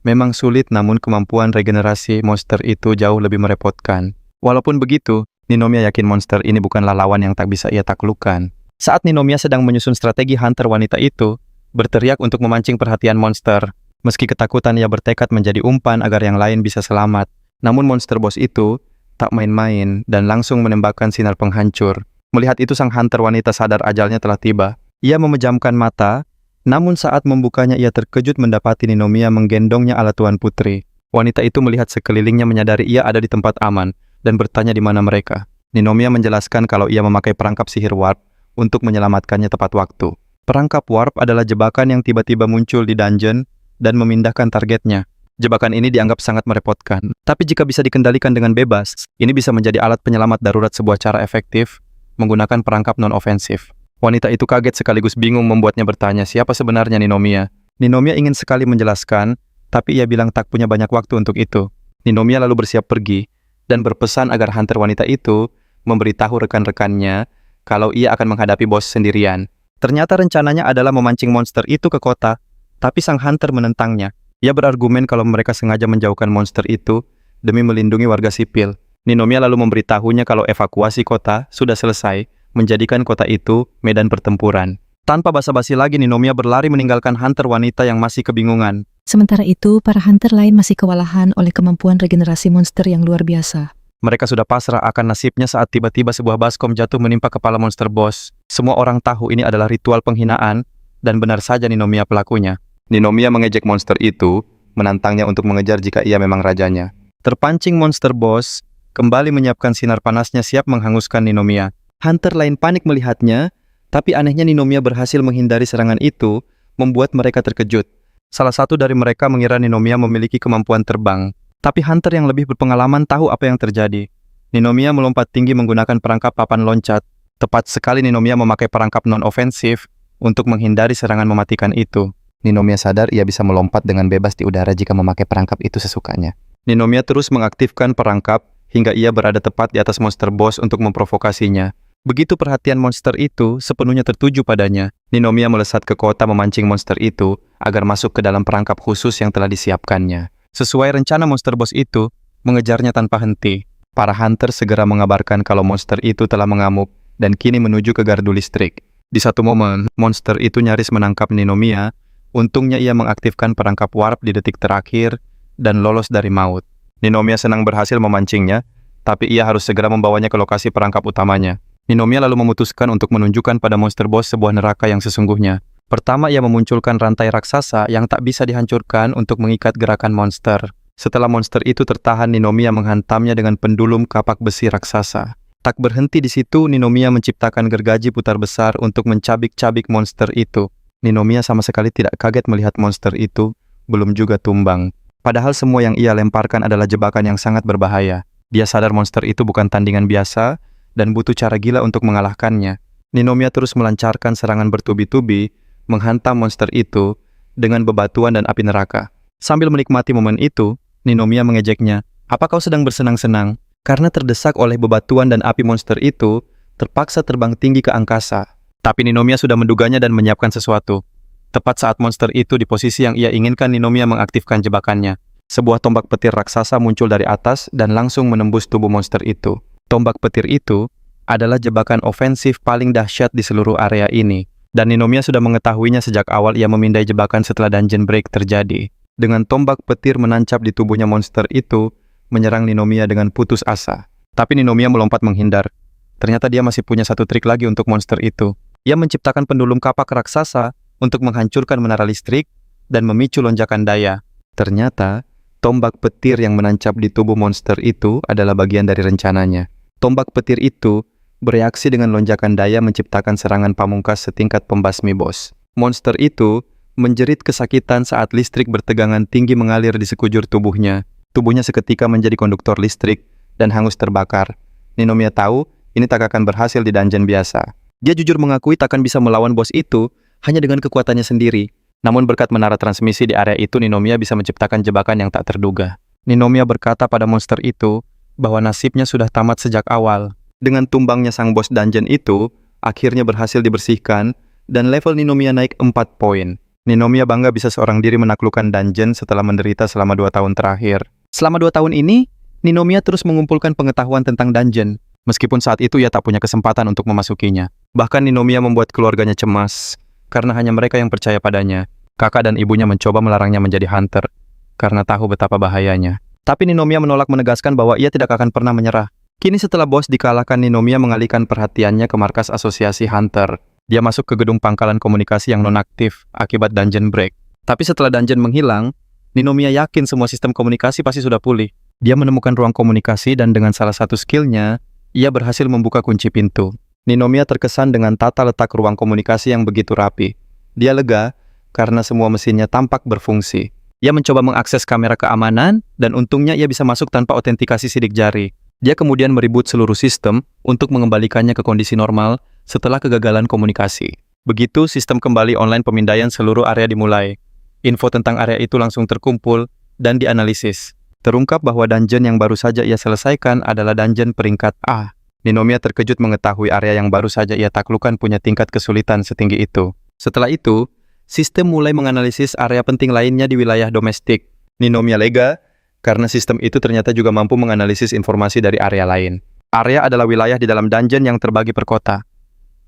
memang sulit, namun kemampuan regenerasi monster itu jauh lebih merepotkan. Walaupun begitu, Ninomiya yakin monster ini bukanlah lawan yang tak bisa ia taklukkan. Saat Ninomiya sedang menyusun strategi, hunter wanita itu berteriak untuk memancing perhatian monster. Meski ketakutan, ia bertekad menjadi umpan agar yang lain bisa selamat. Namun monster boss itu tak main-main dan langsung menembakkan sinar penghancur. Melihat itu, sang hunter wanita sadar ajalnya telah tiba. Ia memejamkan mata, namun saat membukanya ia terkejut mendapati Ninomiya menggendongnya ala Tuan Putri. Wanita itu melihat sekelilingnya, menyadari ia ada di tempat aman, dan bertanya di mana mereka. Ninomiya menjelaskan kalau ia memakai perangkap sihir warp untuk menyelamatkannya tepat waktu. Perangkap warp adalah jebakan yang tiba-tiba muncul di dungeon dan memindahkan targetnya. Jebakan ini dianggap sangat merepotkan. Tapi jika bisa dikendalikan dengan bebas, ini bisa menjadi alat penyelamat darurat, sebuah cara efektif menggunakan perangkap non-ofensif. Wanita itu kaget sekaligus bingung, membuatnya bertanya siapa sebenarnya Ninomiya. Ninomiya ingin sekali menjelaskan, tapi ia bilang tak punya banyak waktu untuk itu. Ninomiya lalu bersiap pergi dan berpesan agar hunter wanita itu memberitahu rekan-rekannya kalau ia akan menghadapi bos sendirian. Ternyata rencananya adalah memancing monster itu ke kota, tapi sang hunter menentangnya. Ia berargumen kalau mereka sengaja menjauhkan monster itu demi melindungi warga sipil. Ninomiya lalu memberitahunya kalau evakuasi kota sudah selesai, menjadikan kota itu medan pertempuran. Tanpa basa-basi lagi, Ninomiya berlari meninggalkan hunter wanita yang masih kebingungan. Sementara itu, para hunter lain masih kewalahan oleh kemampuan regenerasi monster yang luar biasa. Mereka sudah pasrah akan nasibnya saat tiba-tiba sebuah baskom jatuh menimpa kepala monster boss. Semua orang tahu ini adalah ritual penghinaan, dan benar saja Ninomiya pelakunya. Ninomiya mengejek monster itu, menantangnya untuk mengejar jika ia memang rajanya. Terpancing monster boss, kembali menyiapkan sinar panasnya siap menghanguskan Ninomiya. Hunter lain panik melihatnya, tapi anehnya Ninomiya berhasil menghindari serangan itu, membuat mereka terkejut. Salah satu dari mereka mengira Ninomiya memiliki kemampuan terbang. Tapi hunter yang lebih berpengalaman tahu apa yang terjadi. Ninomiya melompat tinggi menggunakan perangkap papan loncat. Tepat sekali Ninomiya memakai perangkap non-ofensif untuk menghindari serangan mematikan itu. Ninomiya sadar ia bisa melompat dengan bebas di udara jika memakai perangkap itu sesukanya. Ninomiya terus mengaktifkan perangkap hingga ia berada tepat di atas monster boss untuk memprovokasinya. Begitu perhatian monster itu sepenuhnya tertuju padanya, Ninomiya melesat ke kota memancing monster itu agar masuk ke dalam perangkap khusus yang telah disiapkannya. Sesuai rencana monster boss itu, mengejarnya tanpa henti. Para hunter segera mengabarkan kalau monster itu telah mengamuk dan kini menuju ke gardu listrik. Di satu momen, monster itu nyaris menangkap Ninomiya. Untungnya ia mengaktifkan perangkap warp di detik terakhir dan lolos dari maut. Ninomiya senang berhasil memancingnya, tapi ia harus segera membawanya ke lokasi perangkap utamanya. Ninomiya lalu memutuskan untuk menunjukkan pada monster boss sebuah neraka yang sesungguhnya. Pertama, ia memunculkan rantai raksasa yang tak bisa dihancurkan untuk mengikat gerakan monster. Setelah monster itu tertahan, Ninomiya menghantamnya dengan pendulum kapak besi raksasa. Tak berhenti di situ, Ninomiya menciptakan gergaji putar besar untuk mencabik-cabik monster itu. Ninomiya sama sekali tidak kaget melihat monster itu belum juga tumbang. Padahal semua yang ia lemparkan adalah jebakan yang sangat berbahaya. Dia sadar monster itu bukan tandingan biasa dan butuh cara gila untuk mengalahkannya. Ninomiya terus melancarkan serangan bertubi-tubi, menghantam monster itu dengan bebatuan dan api neraka. Sambil menikmati momen itu, Ninomiya mengejeknya, "Apa kau sedang bersenang-senang?" Karena terdesak oleh bebatuan dan api monster itu, terpaksa terbang tinggi ke angkasa. Tapi Ninomiya sudah menduganya dan menyiapkan sesuatu. Tepat saat monster itu di posisi yang ia inginkan, Ninomiya mengaktifkan jebakannya. Sebuah tombak petir raksasa muncul dari atas dan langsung menembus tubuh monster itu. Tombak petir itu adalah jebakan ofensif paling dahsyat di seluruh area ini. Dan Ninomiya sudah mengetahuinya sejak awal ia memindai jebakan setelah dungeon break terjadi. Dengan tombak petir menancap di tubuhnya monster itu, menyerang Ninomiya dengan putus asa. Tapi Ninomiya melompat menghindar. Ternyata dia masih punya satu trik lagi untuk monster itu. Ia menciptakan pendulum kapak raksasa untuk menghancurkan menara listrik dan memicu lonjakan daya. Ternyata, tombak petir yang menancap di tubuh monster itu adalah bagian dari rencananya. Tombak petir itu bereaksi dengan lonjakan daya menciptakan serangan pamungkas setingkat pembasmi bos. Monster itu menjerit kesakitan saat listrik bertegangan tinggi mengalir di sekujur tubuhnya. Tubuhnya seketika menjadi konduktor listrik dan hangus terbakar. Ninomiya tahu ini tak akan berhasil di dungeon biasa. Dia jujur mengakui takkan bisa melawan bos itu hanya dengan kekuatannya sendiri. Namun berkat menara transmisi di area itu, Ninomiya bisa menciptakan jebakan yang tak terduga. Ninomiya berkata pada monster itu bahwa nasibnya sudah tamat sejak awal. Dengan tumbangnya sang bos dungeon itu, akhirnya berhasil dibersihkan, dan level Ninomiya naik 4 poin. Ninomiya bangga bisa seorang diri menaklukkan dungeon setelah menderita selama 2 tahun terakhir. Selama 2 tahun ini, Ninomiya terus mengumpulkan pengetahuan tentang dungeon, meskipun saat itu ia tak punya kesempatan untuk memasukinya. Bahkan Ninomiya membuat keluarganya cemas, karena hanya mereka yang percaya padanya. Kakak dan ibunya mencoba melarangnya menjadi hunter, karena tahu betapa bahayanya. Tapi Ninomiya menolak, menegaskan bahwa ia tidak akan pernah menyerah. Kini setelah bos dikalahkan, Ninomiya mengalihkan perhatiannya ke markas asosiasi hunter. Dia masuk ke gedung pangkalan komunikasi yang nonaktif akibat dungeon break. Tapi setelah dungeon menghilang, Ninomiya yakin semua sistem komunikasi pasti sudah pulih. Dia menemukan ruang komunikasi dan dengan salah satu skillnya, ia berhasil membuka kunci pintu. Ninomiya terkesan dengan tata letak ruang komunikasi yang begitu rapi. Dia lega karena semua mesinnya tampak berfungsi. Ia mencoba mengakses kamera keamanan dan untungnya ia bisa masuk tanpa autentikasi sidik jari. Dia kemudian mereboot seluruh sistem untuk mengembalikannya ke kondisi normal setelah kegagalan komunikasi. Begitu sistem kembali online, pemindaian seluruh area dimulai. Info tentang area itu langsung terkumpul dan dianalisis. Terungkap bahwa dungeon yang baru saja ia selesaikan adalah dungeon peringkat A. Ninomiya terkejut mengetahui area yang baru saja ia taklukkan punya tingkat kesulitan setinggi itu. Setelah itu, sistem mulai menganalisis area penting lainnya di wilayah domestik. Ninomiya lega karena sistem itu ternyata juga mampu menganalisis informasi dari area lain. Area adalah wilayah di dalam dungeon yang terbagi per kota.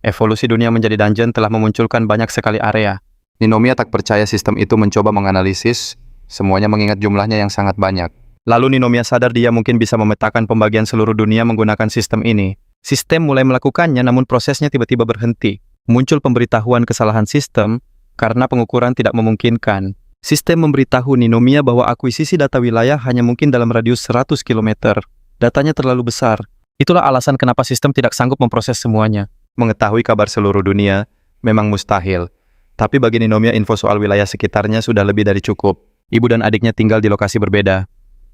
Evolusi dunia menjadi dungeon telah memunculkan banyak sekali area. Ninomiya tak percaya sistem itu mencoba menganalisis, semuanya mengingat jumlahnya yang sangat banyak. Lalu Ninomiya sadar dia mungkin bisa memetakan pembagian seluruh dunia menggunakan sistem ini. Sistem mulai melakukannya namun prosesnya tiba-tiba berhenti. Muncul pemberitahuan kesalahan sistem karena pengukuran tidak memungkinkan. Sistem memberitahu Ninomiya bahwa akuisisi data wilayah hanya mungkin dalam radius 100 km. Datanya terlalu besar. Itulah alasan kenapa sistem tidak sanggup memproses semuanya. Mengetahui kabar seluruh dunia memang mustahil. Tapi bagi Ninomiya info soal wilayah sekitarnya sudah lebih dari cukup. Ibu dan adiknya tinggal di lokasi berbeda.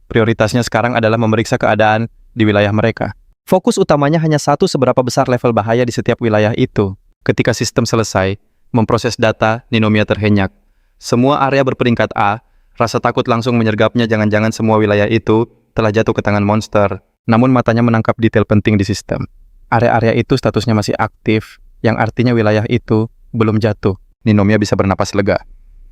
Prioritasnya sekarang adalah memeriksa keadaan di wilayah mereka. Fokus utamanya hanya satu seberapa besar level bahaya di setiap wilayah itu. Ketika sistem selesai, memproses data, Ninomiya terhenyak. Semua area berperingkat A, rasa takut langsung menyergapnya jangan-jangan semua wilayah itu telah jatuh ke tangan monster. Namun matanya menangkap detail penting di sistem. Area-area itu statusnya masih aktif, yang artinya wilayah itu belum jatuh. Ninomiya bisa bernapas lega.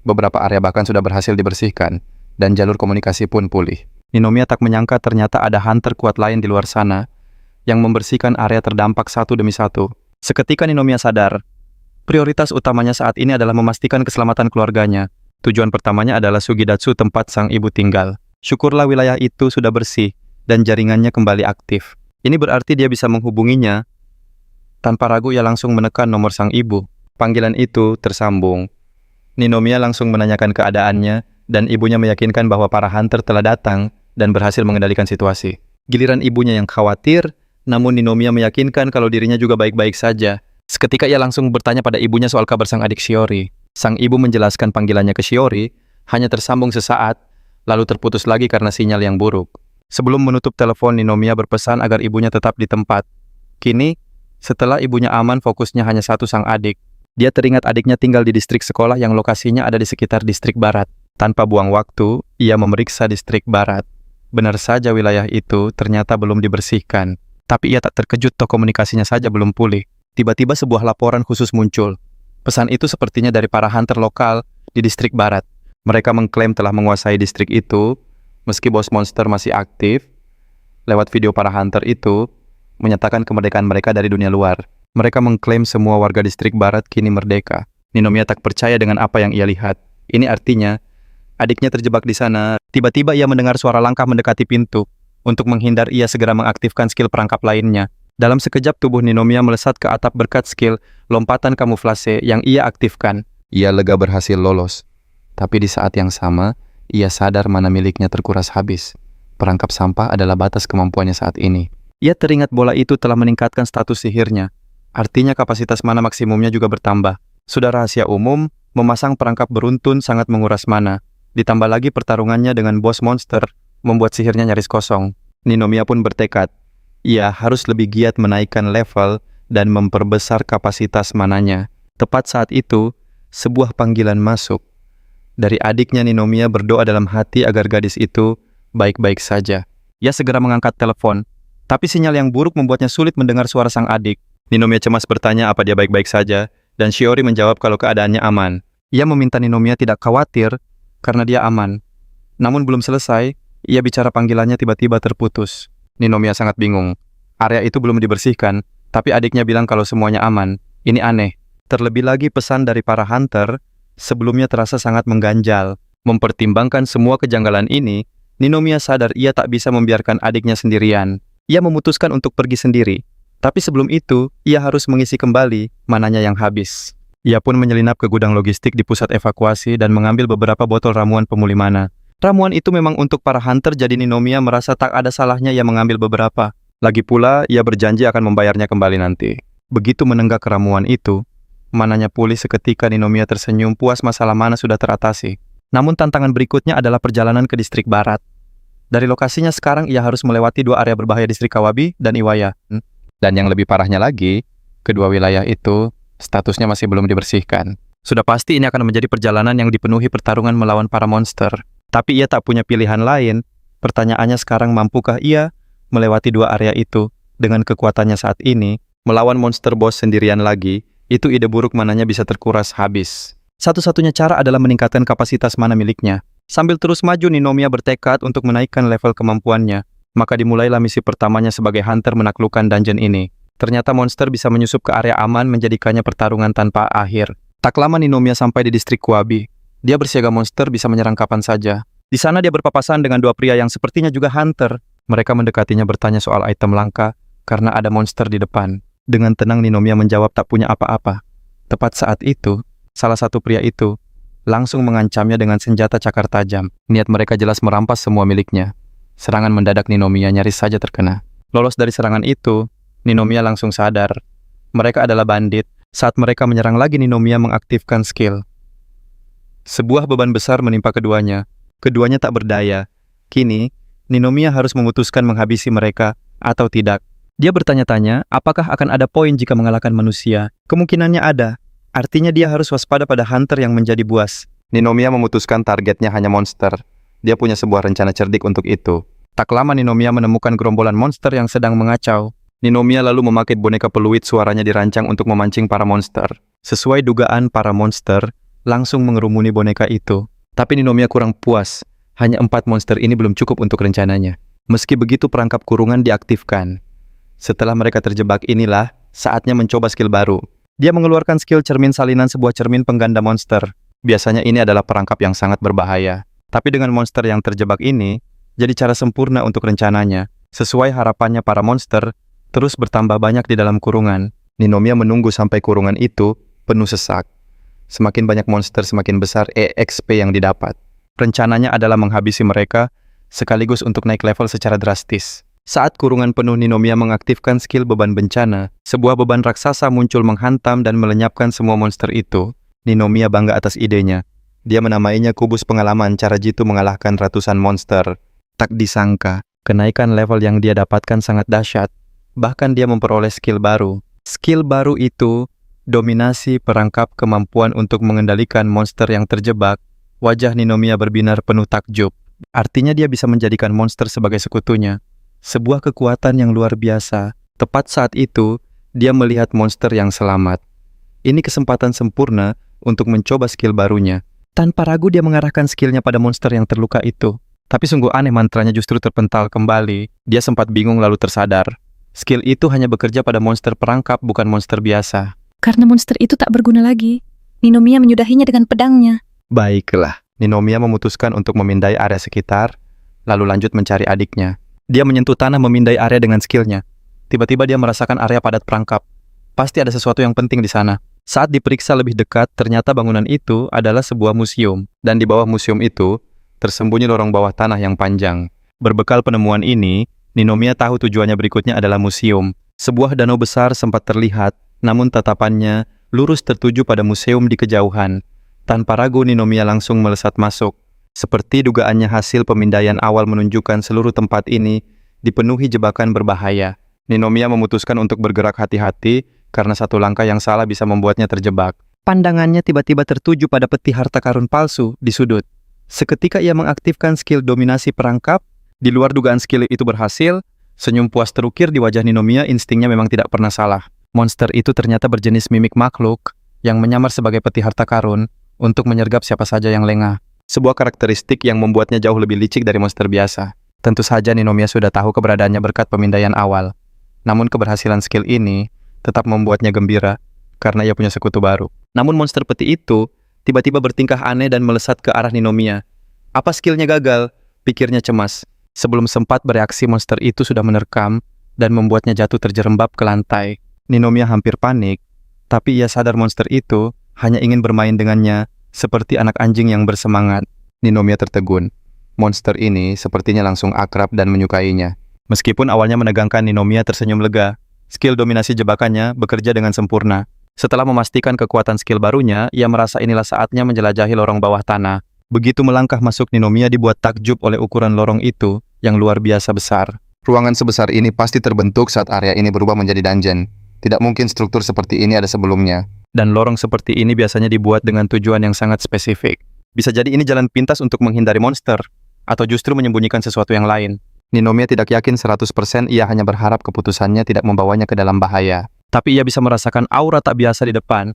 Beberapa area bahkan sudah berhasil dibersihkan, dan jalur komunikasi pun pulih. Ninomiya tak menyangka ternyata ada hunter kuat lain di luar sana yang membersihkan area terdampak satu demi satu. Seketika Ninomiya sadar, prioritas utamanya saat ini adalah memastikan keselamatan keluarganya. Tujuan pertamanya adalah Sugidatsu, tempat sang ibu tinggal. Syukurlah wilayah itu sudah bersih dan jaringannya kembali aktif. Ini berarti dia bisa menghubunginya. Tanpa ragu ia langsung menekan nomor sang ibu. Panggilan itu tersambung. Ninomiya langsung menanyakan keadaannya, dan ibunya meyakinkan bahwa para hunter telah datang dan berhasil mengendalikan situasi. Giliran ibunya yang khawatir, namun Ninomiya meyakinkan kalau dirinya juga baik-baik saja. Seketika ia langsung bertanya pada ibunya soal kabar sang adik Shiori. Sang ibu menjelaskan panggilannya ke Shiori, hanya tersambung sesaat, lalu terputus lagi karena sinyal yang buruk. Sebelum menutup telepon, Ninomiya berpesan agar ibunya tetap di tempat. Kini, setelah ibunya aman, fokusnya hanya satu sang adik. Dia teringat adiknya tinggal di distrik sekolah yang lokasinya ada di sekitar distrik barat. Tanpa buang waktu, ia memeriksa distrik barat. Benar saja wilayah itu ternyata belum dibersihkan. Tapi ia tak terkejut toh komunikasinya saja belum pulih. Tiba-tiba sebuah laporan khusus muncul. Pesan itu sepertinya dari para hunter lokal di distrik barat. Mereka mengklaim telah menguasai distrik itu, meski bos monster masih aktif. Lewat video para hunter itu, menyatakan kemerdekaan mereka dari dunia luar. Mereka mengklaim semua warga distrik barat kini merdeka. Ninomiya tak percaya dengan apa yang ia lihat. Ini artinya, adiknya terjebak di sana. Tiba-tiba ia mendengar suara langkah mendekati pintu. Untuk menghindar, ia segera mengaktifkan skill perangkap lainnya. Dalam sekejap, tubuh Ninomiya melesat ke atap berkat skill lompatan kamuflase yang ia aktifkan. Ia lega berhasil lolos. Tapi di saat yang sama, ia sadar mana miliknya terkuras habis. Perangkap sampah adalah batas kemampuannya saat ini. Ia teringat bola itu telah meningkatkan status sihirnya. Artinya kapasitas mana maksimumnya juga bertambah. Sudah rahasia umum, memasang perangkap beruntun sangat menguras mana. Ditambah lagi pertarungannya dengan bos monster, membuat sihirnya nyaris kosong. Ninomiya pun bertekad. Ia harus lebih giat menaikkan level dan memperbesar kapasitas mananya. Tepat saat itu, sebuah panggilan masuk. Dari adiknya, Ninomiya berdoa dalam hati agar gadis itu baik-baik saja. Ia segera mengangkat telepon, tapi sinyal yang buruk membuatnya sulit mendengar suara sang adik. Ninomiya cemas bertanya apa dia baik-baik saja, dan Shiori menjawab kalau keadaannya aman. Ia meminta Ninomiya tidak khawatir karena dia aman. Namun belum selesai, ia bicara panggilannya tiba-tiba terputus. Ninomiya sangat bingung. Area itu belum dibersihkan, tapi adiknya bilang kalau semuanya aman. Ini aneh. Terlebih lagi pesan dari para hunter sebelumnya terasa sangat mengganjal. Mempertimbangkan semua kejanggalan ini, Ninomiya sadar ia tak bisa membiarkan adiknya sendirian. Ia memutuskan untuk pergi sendiri. Tapi sebelum itu, ia harus mengisi kembali mananya yang habis. Ia pun menyelinap ke gudang logistik di pusat evakuasi dan mengambil beberapa botol ramuan pemulih mana. Ramuan itu memang untuk para hunter, jadi Ninomiya merasa tak ada salahnya ia mengambil beberapa. Lagi pula, ia berjanji akan membayarnya kembali nanti. Begitu menenggak ramuan itu, mananya pulih seketika. Ninomiya tersenyum puas, masalah mana sudah teratasi. Namun tantangan berikutnya adalah perjalanan ke distrik barat. Dari lokasinya sekarang ia harus melewati dua area berbahaya, distrik Kawabi dan Iwaya. Dan yang lebih parahnya lagi, kedua wilayah itu statusnya masih belum dibersihkan. Sudah pasti ini akan menjadi perjalanan yang dipenuhi pertarungan melawan para monster. Tapi ia tak punya pilihan lain. Pertanyaannya sekarang, mampukah ia melewati dua area itu Dengan kekuatannya saat ini, melawan monster boss sendirian lagi, itu ide buruk mananya bisa terkuras habis. Satu-satunya cara adalah meningkatkan kapasitas mana miliknya. Sambil terus maju, Ninomiya bertekad untuk menaikkan level kemampuannya. Maka dimulailah misi pertamanya sebagai hunter menaklukkan dungeon ini. Ternyata monster bisa menyusup ke area aman menjadikannya pertarungan tanpa akhir. Tak lama Ninomiya sampai di distrik Kuabi. Dia bersiaga monster bisa menyerang kapan saja. Di sana dia berpapasan dengan dua pria yang sepertinya juga hunter. Mereka mendekatinya bertanya soal item langka karena ada monster di depan. Dengan tenang Ninomiya menjawab tak punya apa-apa. Tepat saat itu, salah satu pria itu langsung mengancamnya dengan senjata cakar tajam. Niat mereka jelas merampas semua miliknya. Serangan mendadak Ninomiya nyaris saja terkena. Lolos dari serangan itu, Ninomiya langsung sadar. Mereka adalah bandit. Saat mereka menyerang lagi, Ninomiya mengaktifkan skill. Sebuah beban besar menimpa keduanya. Keduanya tak berdaya. Kini, Ninomiya harus memutuskan menghabisi mereka atau tidak. Dia bertanya-tanya, apakah akan ada poin jika mengalahkan manusia? Kemungkinannya ada. Artinya dia harus waspada pada hunter yang menjadi buas. Ninomiya memutuskan targetnya hanya monster. Dia punya sebuah rencana cerdik untuk itu. Tak lama Ninomiya menemukan gerombolan monster yang sedang mengacau. Ninomiya lalu memakai boneka peluit, suaranya dirancang untuk memancing para monster. Sesuai dugaan, para monster langsung mengerumuni boneka itu. Tapi Ninomiya kurang puas. Hanya 4 monster ini belum cukup untuk rencananya. Meski begitu, perangkap kurungan diaktifkan. Setelah mereka terjebak, inilah saatnya mencoba skill baru. Dia mengeluarkan skill cermin salinan, sebuah cermin pengganda monster. Biasanya ini adalah perangkap yang sangat berbahaya. Tapi dengan monster yang terjebak ini, jadi cara sempurna untuk rencananya. Sesuai harapannya, para monster terus bertambah banyak di dalam kurungan. Ninomiya menunggu sampai kurungan itu penuh sesak. Semakin banyak monster, semakin besar EXP yang didapat. Rencananya adalah menghabisi mereka, sekaligus untuk naik level secara drastis. Saat kurungan penuh, Ninomiya mengaktifkan skill beban bencana. Sebuah beban raksasa muncul menghantam dan melenyapkan semua monster itu. Ninomiya bangga atas idenya. Dia menamainya kubus pengalaman, cara jitu mengalahkan ratusan monster. Tak disangka, kenaikan level yang dia dapatkan sangat dahsyat. Bahkan dia memperoleh skill baru. Skill baru itu dominasi, perangkap kemampuan untuk mengendalikan monster yang terjebak. Wajah Ninomiya berbinar penuh takjub. Artinya dia bisa menjadikan monster sebagai sekutunya. Sebuah kekuatan yang luar biasa. Tepat saat itu, dia melihat monster yang selamat. Ini kesempatan sempurna untuk mencoba skill barunya. Tanpa ragu dia mengarahkan skillnya pada monster yang terluka itu. Tapi sungguh aneh, mantranya justru terpental kembali. Dia sempat bingung lalu tersadar. Skill itu hanya bekerja pada monster perangkap, bukan monster biasa. Karena monster itu tak berguna lagi, Ninomiya menyudahinya dengan pedangnya. Baiklah, Ninomiya memutuskan untuk memindai area sekitar, lalu lanjut mencari adiknya. Dia menyentuh tanah memindai area dengan skillnya. Tiba-tiba dia merasakan area padat perangkap. Pasti ada sesuatu yang penting di sana. Saat diperiksa lebih dekat, ternyata bangunan itu adalah sebuah museum. Dan di bawah museum itu, tersembunyi lorong bawah tanah yang panjang. Berbekal penemuan ini, Ninomiya tahu tujuannya berikutnya adalah museum. Sebuah danau besar sempat terlihat, namun tatapannya lurus tertuju pada museum di kejauhan. Tanpa ragu, Ninomiya langsung melesat masuk. Seperti dugaannya, hasil pemindaian awal menunjukkan seluruh tempat ini dipenuhi jebakan berbahaya. Ninomiya memutuskan untuk bergerak hati-hati karena satu langkah yang salah bisa membuatnya terjebak. Pandangannya tiba-tiba tertuju pada peti harta karun palsu di sudut. Seketika ia mengaktifkan skill dominasi perangkap. Di luar dugaan skill itu berhasil. Senyum puas terukir di wajah Ninomiya, instingnya memang tidak pernah salah. Monster itu ternyata berjenis mimik makhluk yang menyamar sebagai peti harta karun untuk menyergap siapa saja yang lengah. Sebuah karakteristik yang membuatnya jauh lebih licik dari monster biasa. Tentu saja Ninomiya sudah tahu keberadaannya berkat pemindaian awal. Namun keberhasilan skill ini tetap membuatnya gembira karena ia punya sekutu baru. Namun monster peti itu tiba-tiba bertingkah aneh dan melesat ke arah Ninomiya. Apa skillnya gagal? Pikirnya cemas. Sebelum sempat bereaksi, monster itu sudah menerkam dan membuatnya jatuh terjerembab ke lantai. Ninomiya hampir panik, tapi ia sadar monster itu hanya ingin bermain dengannya seperti anak anjing yang bersemangat. Ninomiya tertegun. Monster ini sepertinya langsung akrab dan menyukainya. Meskipun awalnya menegangkan, Ninomiya tersenyum lega. Skill dominasi jebakannya bekerja dengan sempurna. Setelah memastikan kekuatan skill barunya, ia merasa inilah saatnya menjelajahi lorong bawah tanah. Begitu melangkah masuk, Ninomiya dibuat takjub oleh ukuran lorong itu yang luar biasa besar. Ruangan sebesar ini pasti terbentuk saat area ini berubah menjadi dungeon. Tidak mungkin struktur seperti ini ada sebelumnya. Dan lorong seperti ini biasanya dibuat dengan tujuan yang sangat spesifik. Bisa jadi ini jalan pintas untuk menghindari monster, atau justru menyembunyikan sesuatu yang lain. Ninomiya tidak yakin 100% ia hanya berharap keputusannya tidak membawanya ke dalam bahaya. Tapi ia bisa merasakan aura tak biasa di depan.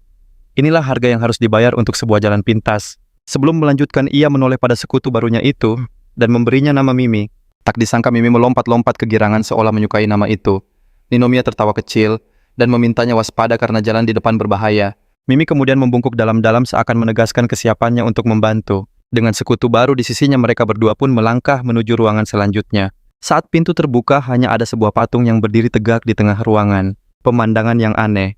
Inilah harga yang harus dibayar untuk sebuah jalan pintas. Sebelum melanjutkan, ia menoleh pada sekutu barunya itu dan memberinya nama Mimi. Tak disangka Mimi melompat-lompat kegirangan seolah menyukai nama itu. Ninomiya tertawa kecil dan memintanya waspada karena jalan di depan berbahaya. Mimi kemudian membungkuk dalam-dalam seakan menegaskan kesiapannya untuk membantu. Dengan sekutu baru di sisinya, mereka berdua pun melangkah menuju ruangan selanjutnya. Saat pintu terbuka, hanya ada sebuah patung yang berdiri tegak di tengah ruangan. Pemandangan yang aneh.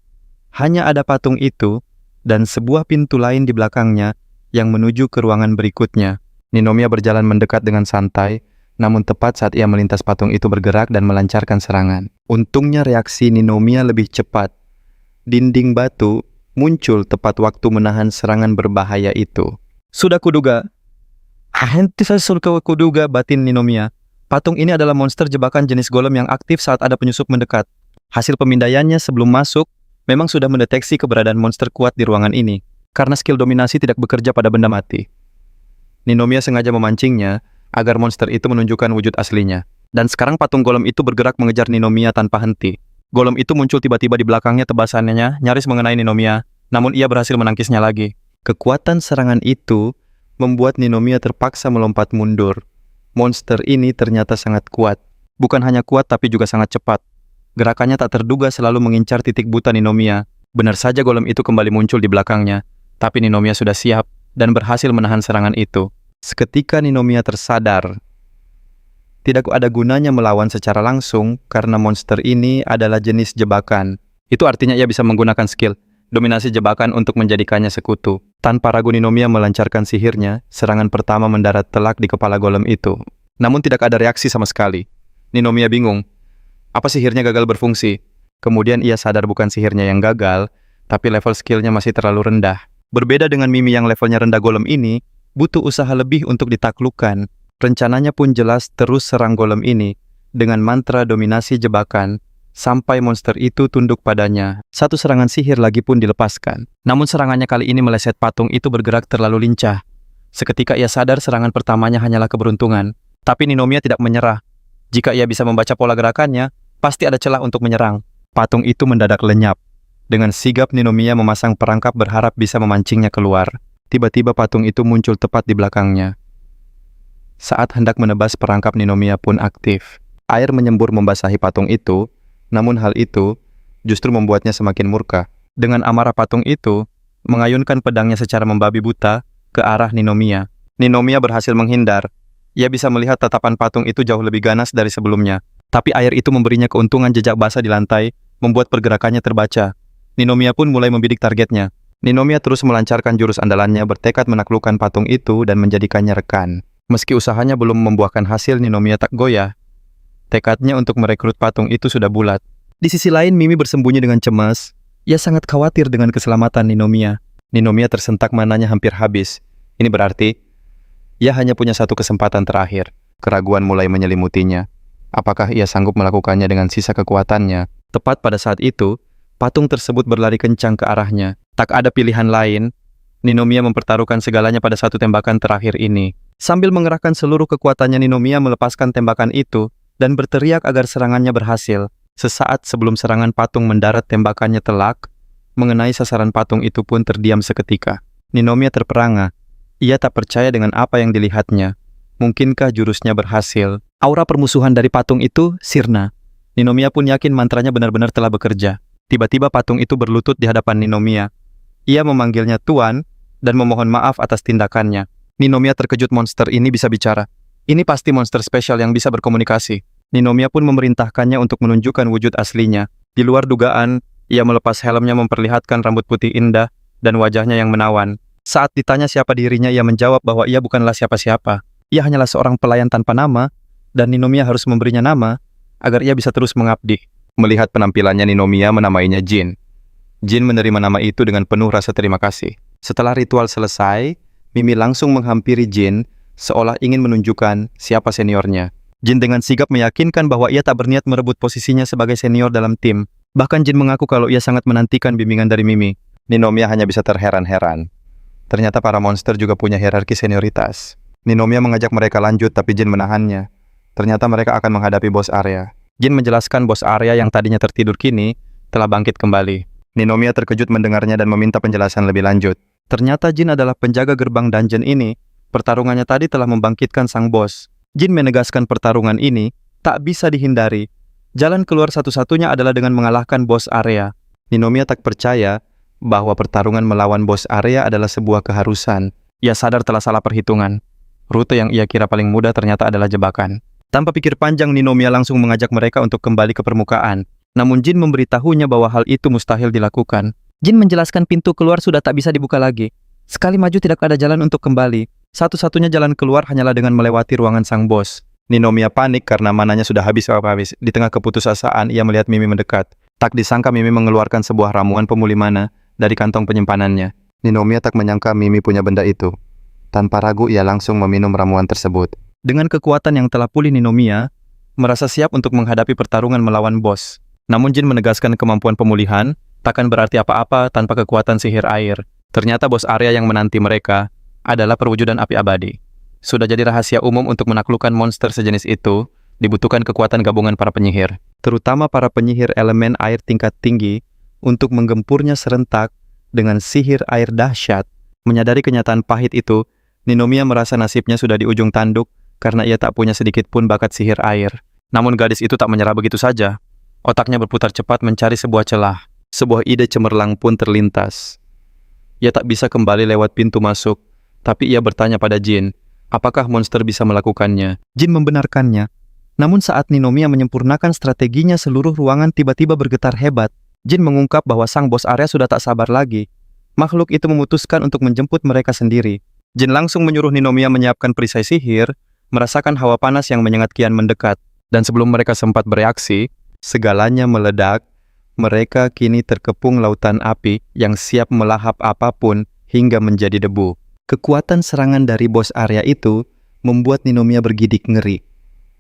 Hanya ada patung itu dan sebuah pintu lain di belakangnya yang menuju ke ruangan berikutnya. Ninomiya berjalan mendekat dengan santai, namun tepat saat ia melintas patung itu bergerak dan melancarkan serangan. Untungnya reaksi Ninomiya lebih cepat. Dinding batu muncul tepat waktu menahan serangan berbahaya itu. Sudah kuduga. Henti saya sudah kuduga, batin Ninomiya. Patung ini adalah monster jebakan jenis golem yang aktif saat ada penyusup mendekat. Hasil pemindaiannya sebelum masuk memang sudah mendeteksi keberadaan monster kuat di ruangan ini, karena skill dominasi tidak bekerja pada benda mati. Ninomiya sengaja memancingnya agar monster itu menunjukkan wujud aslinya. Dan sekarang patung golem itu bergerak mengejar Ninomiya tanpa henti. Golem itu muncul tiba-tiba di belakangnya, tebasannya nyaris mengenai Ninomiya, namun ia berhasil menangkisnya lagi. Kekuatan serangan itu membuat Ninomiya terpaksa melompat mundur. Monster ini ternyata sangat kuat. Bukan hanya kuat tapi juga sangat cepat. Gerakannya tak terduga selalu mengincar titik buta Ninomiya. Benar saja golem itu kembali muncul di belakangnya. Tapi Ninomiya sudah siap dan berhasil menahan serangan itu. Seketika Ninomiya tersadar. Tidak ada gunanya melawan secara langsung karena monster ini adalah jenis jebakan. Itu artinya ia bisa menggunakan skill dominasi jebakan untuk menjadikannya sekutu. Tanpa ragu Ninomiya melancarkan sihirnya, serangan pertama mendarat telak di kepala golem itu. Namun tidak ada reaksi sama sekali. Ninomiya bingung. Apa sihirnya gagal berfungsi? Kemudian ia sadar bukan sihirnya yang gagal, tapi level skillnya masih terlalu rendah. Berbeda dengan Mimi yang levelnya rendah, golem ini butuh usaha lebih untuk ditaklukkan. Rencananya pun jelas, terus serang golem ini dengan mantra dominasi jebakan, sampai monster itu tunduk padanya. Satu serangan sihir lagi pun dilepaskan. Namun serangannya kali ini meleset, patung itu bergerak terlalu lincah. Seketika ia sadar serangan pertamanya hanyalah keberuntungan. Tapi Ninomiya tidak menyerah. Jika ia bisa membaca pola gerakannya, pasti ada celah untuk menyerang. Patung itu mendadak lenyap. Dengan sigap Ninomiya memasang perangkap berharap bisa memancingnya keluar. Tiba-tiba patung itu muncul tepat di belakangnya. Saat hendak menebas perangkap, Ninomiya pun aktif. Air menyembur membasahi patung itu. Namun hal itu justru membuatnya semakin murka. Dengan amarah, patung itu mengayunkan pedangnya secara membabi buta ke arah Ninomiya. Ninomiya berhasil menghindar. Ia bisa melihat tatapan patung itu jauh lebih ganas dari sebelumnya. Tapi air itu memberinya keuntungan, jejak basah di lantai, membuat pergerakannya terbaca. Ninomiya pun mulai membidik targetnya. Ninomiya terus melancarkan jurus andalannya, bertekad menaklukkan patung itu dan menjadikannya rekan. Meski usahanya belum membuahkan hasil, Ninomiya tak goyah. Tekadnya untuk merekrut patung itu sudah bulat. Di sisi lain, Mimi bersembunyi dengan cemas. Ia sangat khawatir dengan keselamatan Ninomiya. Ninomiya tersentak, mananya hampir habis. Ini berarti ia hanya punya satu kesempatan terakhir. Keraguan mulai menyelimutinya. Apakah ia sanggup melakukannya dengan sisa kekuatannya? Tepat pada saat itu, patung tersebut berlari kencang ke arahnya. Tak ada pilihan lain. Ninomiya mempertaruhkan segalanya pada satu tembakan terakhir ini. Sambil mengerahkan seluruh kekuatannya, Ninomiya melepaskan tembakan itu dan berteriak agar serangannya berhasil. Sesaat sebelum serangan patung mendarat, tembakannya telak mengenai sasaran patung itu pun terdiam seketika. Ninomiya terperangah. Ia tak percaya dengan apa yang dilihatnya. Mungkinkah jurusnya berhasil? Aura permusuhan dari patung itu sirna. Ninomiya pun yakin mantranya benar-benar telah bekerja. Tiba-tiba patung itu berlutut di hadapan Ninomiya. Ia memanggilnya Tuan dan memohon maaf atas tindakannya. Ninomiya terkejut, monster ini bisa bicara. Ini pasti monster spesial yang bisa berkomunikasi. Ninomiya pun memerintahkannya untuk menunjukkan wujud aslinya. Di luar dugaan, ia melepas helmnya memperlihatkan rambut putih indah dan wajahnya yang menawan. Saat ditanya siapa dirinya, ia menjawab bahwa ia bukanlah siapa-siapa. Ia hanyalah seorang pelayan tanpa nama, dan Ninomiya harus memberinya nama agar ia bisa terus mengabdi. Melihat penampilannya, Ninomiya menamainya Jin. Jin menerima nama itu dengan penuh rasa terima kasih. Setelah ritual selesai, Mimi langsung menghampiri Jin, seolah ingin menunjukkan siapa seniornya. Jin dengan sigap meyakinkan bahwa ia tak berniat merebut posisinya sebagai senior dalam tim. Bahkan Jin mengaku kalau ia sangat menantikan bimbingan dari Mimi. Ninomiya hanya bisa terheran-heran. Ternyata para monster juga punya hierarki senioritas. Ninomiya mengajak mereka lanjut, tapi Jin menahannya. Ternyata mereka akan menghadapi bos Arya. Jin menjelaskan bos Arya yang tadinya tertidur kini telah bangkit kembali. Ninomiya terkejut mendengarnya dan meminta penjelasan lebih lanjut. Ternyata Jin adalah penjaga gerbang dungeon ini. Pertarungannya tadi telah membangkitkan sang bos. Jin menegaskan pertarungan ini tak bisa dihindari. Jalan keluar satu-satunya adalah dengan mengalahkan bos Arya. Ninomiya tak percaya bahwa pertarungan melawan bos Arya adalah sebuah keharusan. Ia sadar telah salah perhitungan. Rute yang ia kira paling mudah ternyata adalah jebakan. Tanpa pikir panjang, Ninomiya langsung mengajak mereka untuk kembali ke permukaan. Namun Jin memberitahunya bahwa hal itu mustahil dilakukan. Jin menjelaskan pintu keluar sudah tak bisa dibuka lagi. Sekali maju tidak ada jalan untuk kembali. Satu-satunya jalan keluar hanyalah dengan melewati ruangan sang bos. Ninomiya panik karena mananya sudah habis. Di tengah keputusasaan, ia melihat Mimi mendekat. Tak disangka Mimi mengeluarkan sebuah ramuan pemulih mana dari kantong penyimpanannya. Ninomiya tak menyangka Mimi punya benda itu. Tanpa ragu, ia langsung meminum ramuan tersebut. Dengan kekuatan yang telah pulih, Ninomiya merasa siap untuk menghadapi pertarungan melawan bos. Namun Jin menegaskan kemampuan pemulihan takkan berarti apa-apa tanpa kekuatan sihir air. Ternyata bos Arya yang menanti mereka adalah perwujudan api abadi. Sudah jadi rahasia umum untuk menaklukkan monster sejenis itu, dibutuhkan kekuatan gabungan para penyihir. Terutama para penyihir elemen air tingkat tinggi untuk menggempurnya serentak dengan sihir air dahsyat. Menyadari kenyataan pahit itu, Ninomiya merasa nasibnya sudah di ujung tanduk karena ia tak punya sedikit pun bakat sihir air. Namun gadis itu tak menyerah begitu saja. Otaknya berputar cepat mencari sebuah celah. Sebuah ide cemerlang pun terlintas. Ia tak bisa kembali lewat pintu masuk, tapi ia bertanya pada Jin, apakah monster bisa melakukannya? Jin membenarkannya. Namun saat Ninomiya menyempurnakan strateginya, seluruh ruangan tiba-tiba bergetar hebat. Jin mengungkap bahwa sang bos Arya sudah tak sabar lagi. Makhluk itu memutuskan untuk menjemput mereka sendiri. Jin langsung menyuruh Ninomiya menyiapkan perisai sihir, merasakan hawa panas yang menyengat kian mendekat. Dan sebelum mereka sempat bereaksi, segalanya meledak. Mereka kini terkepung lautan api yang siap melahap apapun hingga menjadi debu. Kekuatan serangan dari bos Arya itu membuat Ninomiya bergidik ngeri.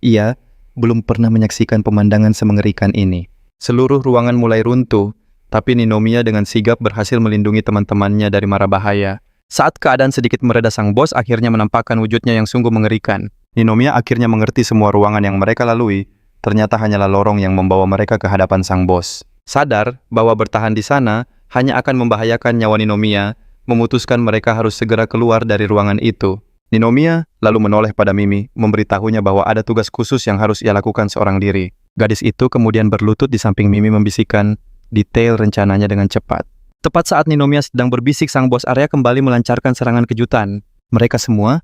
Ia belum pernah menyaksikan pemandangan semengerikan ini. Seluruh ruangan mulai runtuh, tapi Ninomiya dengan sigap berhasil melindungi teman-temannya dari mara bahaya. Saat keadaan sedikit mereda, sang bos akhirnya menampakkan wujudnya yang sungguh mengerikan. Ninomiya akhirnya mengerti semua ruangan yang mereka lalui ternyata hanyalah lorong yang membawa mereka ke hadapan sang bos. Sadar bahwa bertahan di sana hanya akan membahayakan nyawa Ninomiya, memutuskan mereka harus segera keluar dari ruangan itu. Ninomiya lalu menoleh pada Mimi, memberitahunya bahwa ada tugas khusus yang harus ia lakukan seorang diri. Gadis itu kemudian berlutut di samping Mimi membisikkan detail rencananya dengan cepat. Tepat saat Ninomiya sedang berbisik, sang bos Arya kembali melancarkan serangan kejutan. Mereka semua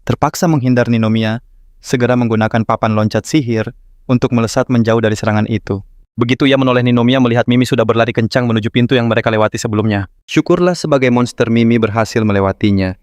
terpaksa menghindar Ninomiya, segera menggunakan papan loncat sihir untuk melesat menjauh dari serangan itu. Begitu ia menoleh, Ninomiya melihat Mimi sudah berlari kencang menuju pintu yang mereka lewati sebelumnya. Syukurlah sebagai monster Mimi berhasil melewatinya.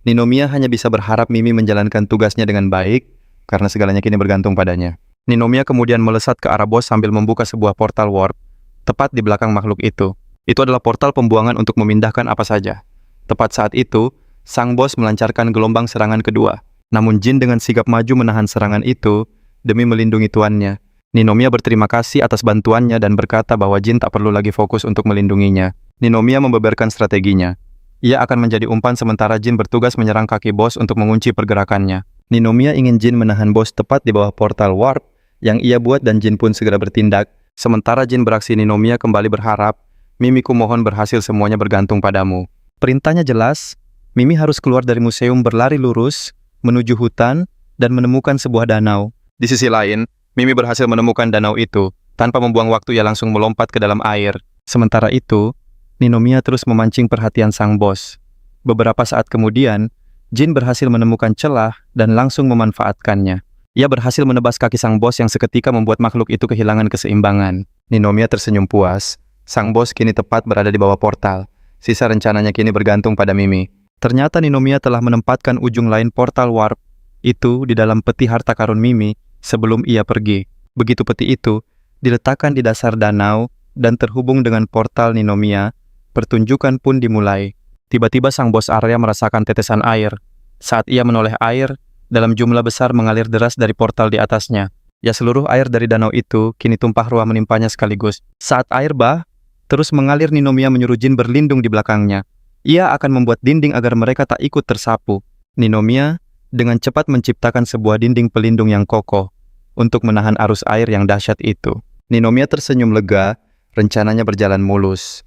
Ninomiya hanya bisa berharap Mimi menjalankan tugasnya dengan baik, karena segalanya kini bergantung padanya. Ninomiya kemudian melesat ke arah bos sambil membuka sebuah portal warp, tepat di belakang makhluk itu. Itu adalah portal pembuangan untuk memindahkan apa saja. Tepat saat itu, sang bos melancarkan gelombang serangan kedua. Namun Jin dengan sigap maju menahan serangan itu demi melindungi tuannya. Ninomiya berterima kasih atas bantuannya dan berkata bahwa Jin tak perlu lagi fokus untuk melindunginya. Ninomiya membeberkan strateginya. Ia akan menjadi umpan sementara Jin bertugas menyerang kaki bos untuk mengunci pergerakannya. Ninomiya ingin Jin menahan bos tepat di bawah portal warp yang ia buat dan Jin pun segera bertindak. Sementara Jin beraksi, Ninomiya kembali berharap, Mimiku mohon berhasil, semuanya bergantung padamu. Perintahnya jelas, Mimi harus keluar dari museum, berlari lurus, menuju hutan, dan menemukan sebuah danau. Di sisi lain, Mimi berhasil menemukan danau itu. Tanpa membuang waktu, ia langsung melompat ke dalam air. Sementara itu, Ninomiya terus memancing perhatian sang bos. Beberapa saat kemudian, Jin berhasil menemukan celah dan langsung memanfaatkannya. Ia berhasil menebas kaki sang bos yang seketika membuat makhluk itu kehilangan keseimbangan. Ninomiya tersenyum puas. Sang bos kini tepat berada di bawah portal. Sisa rencananya kini bergantung pada Mimi. Ternyata Ninomiya telah menempatkan ujung lain portal warp itu di dalam peti harta karun Mimi sebelum ia pergi. Begitu peti itu diletakkan di dasar danau dan terhubung dengan portal Ninomiya, pertunjukan pun dimulai. Tiba-tiba sang bos Arya merasakan tetesan air. Saat ia menoleh, air dalam jumlah besar mengalir deras dari portal di atasnya. Ya, seluruh air dari danau itu kini tumpah ruah menimpanya sekaligus. Saat air bah terus mengalir, Ninomiya menyuruh Jin berlindung di belakangnya. Ia akan membuat dinding agar mereka tak ikut tersapu. Ninomiya dengan cepat menciptakan sebuah dinding pelindung yang kokoh untuk menahan arus air yang dahsyat itu. Ninomiya tersenyum lega, rencananya berjalan mulus.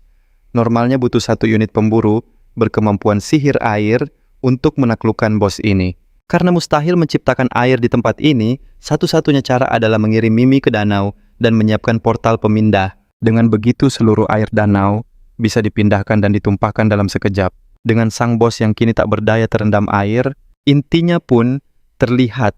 Normalnya butuh 1 unit pemburu berkemampuan sihir air untuk menaklukkan bos ini. Karena mustahil menciptakan air di tempat ini, satu-satunya cara adalah mengirim Mimi ke danau dan menyiapkan portal pemindah. Dengan begitu seluruh air danau bisa dipindahkan dan ditumpahkan dalam sekejap. Dengan sang bos yang kini tak berdaya terendam air, intinya pun terlihat.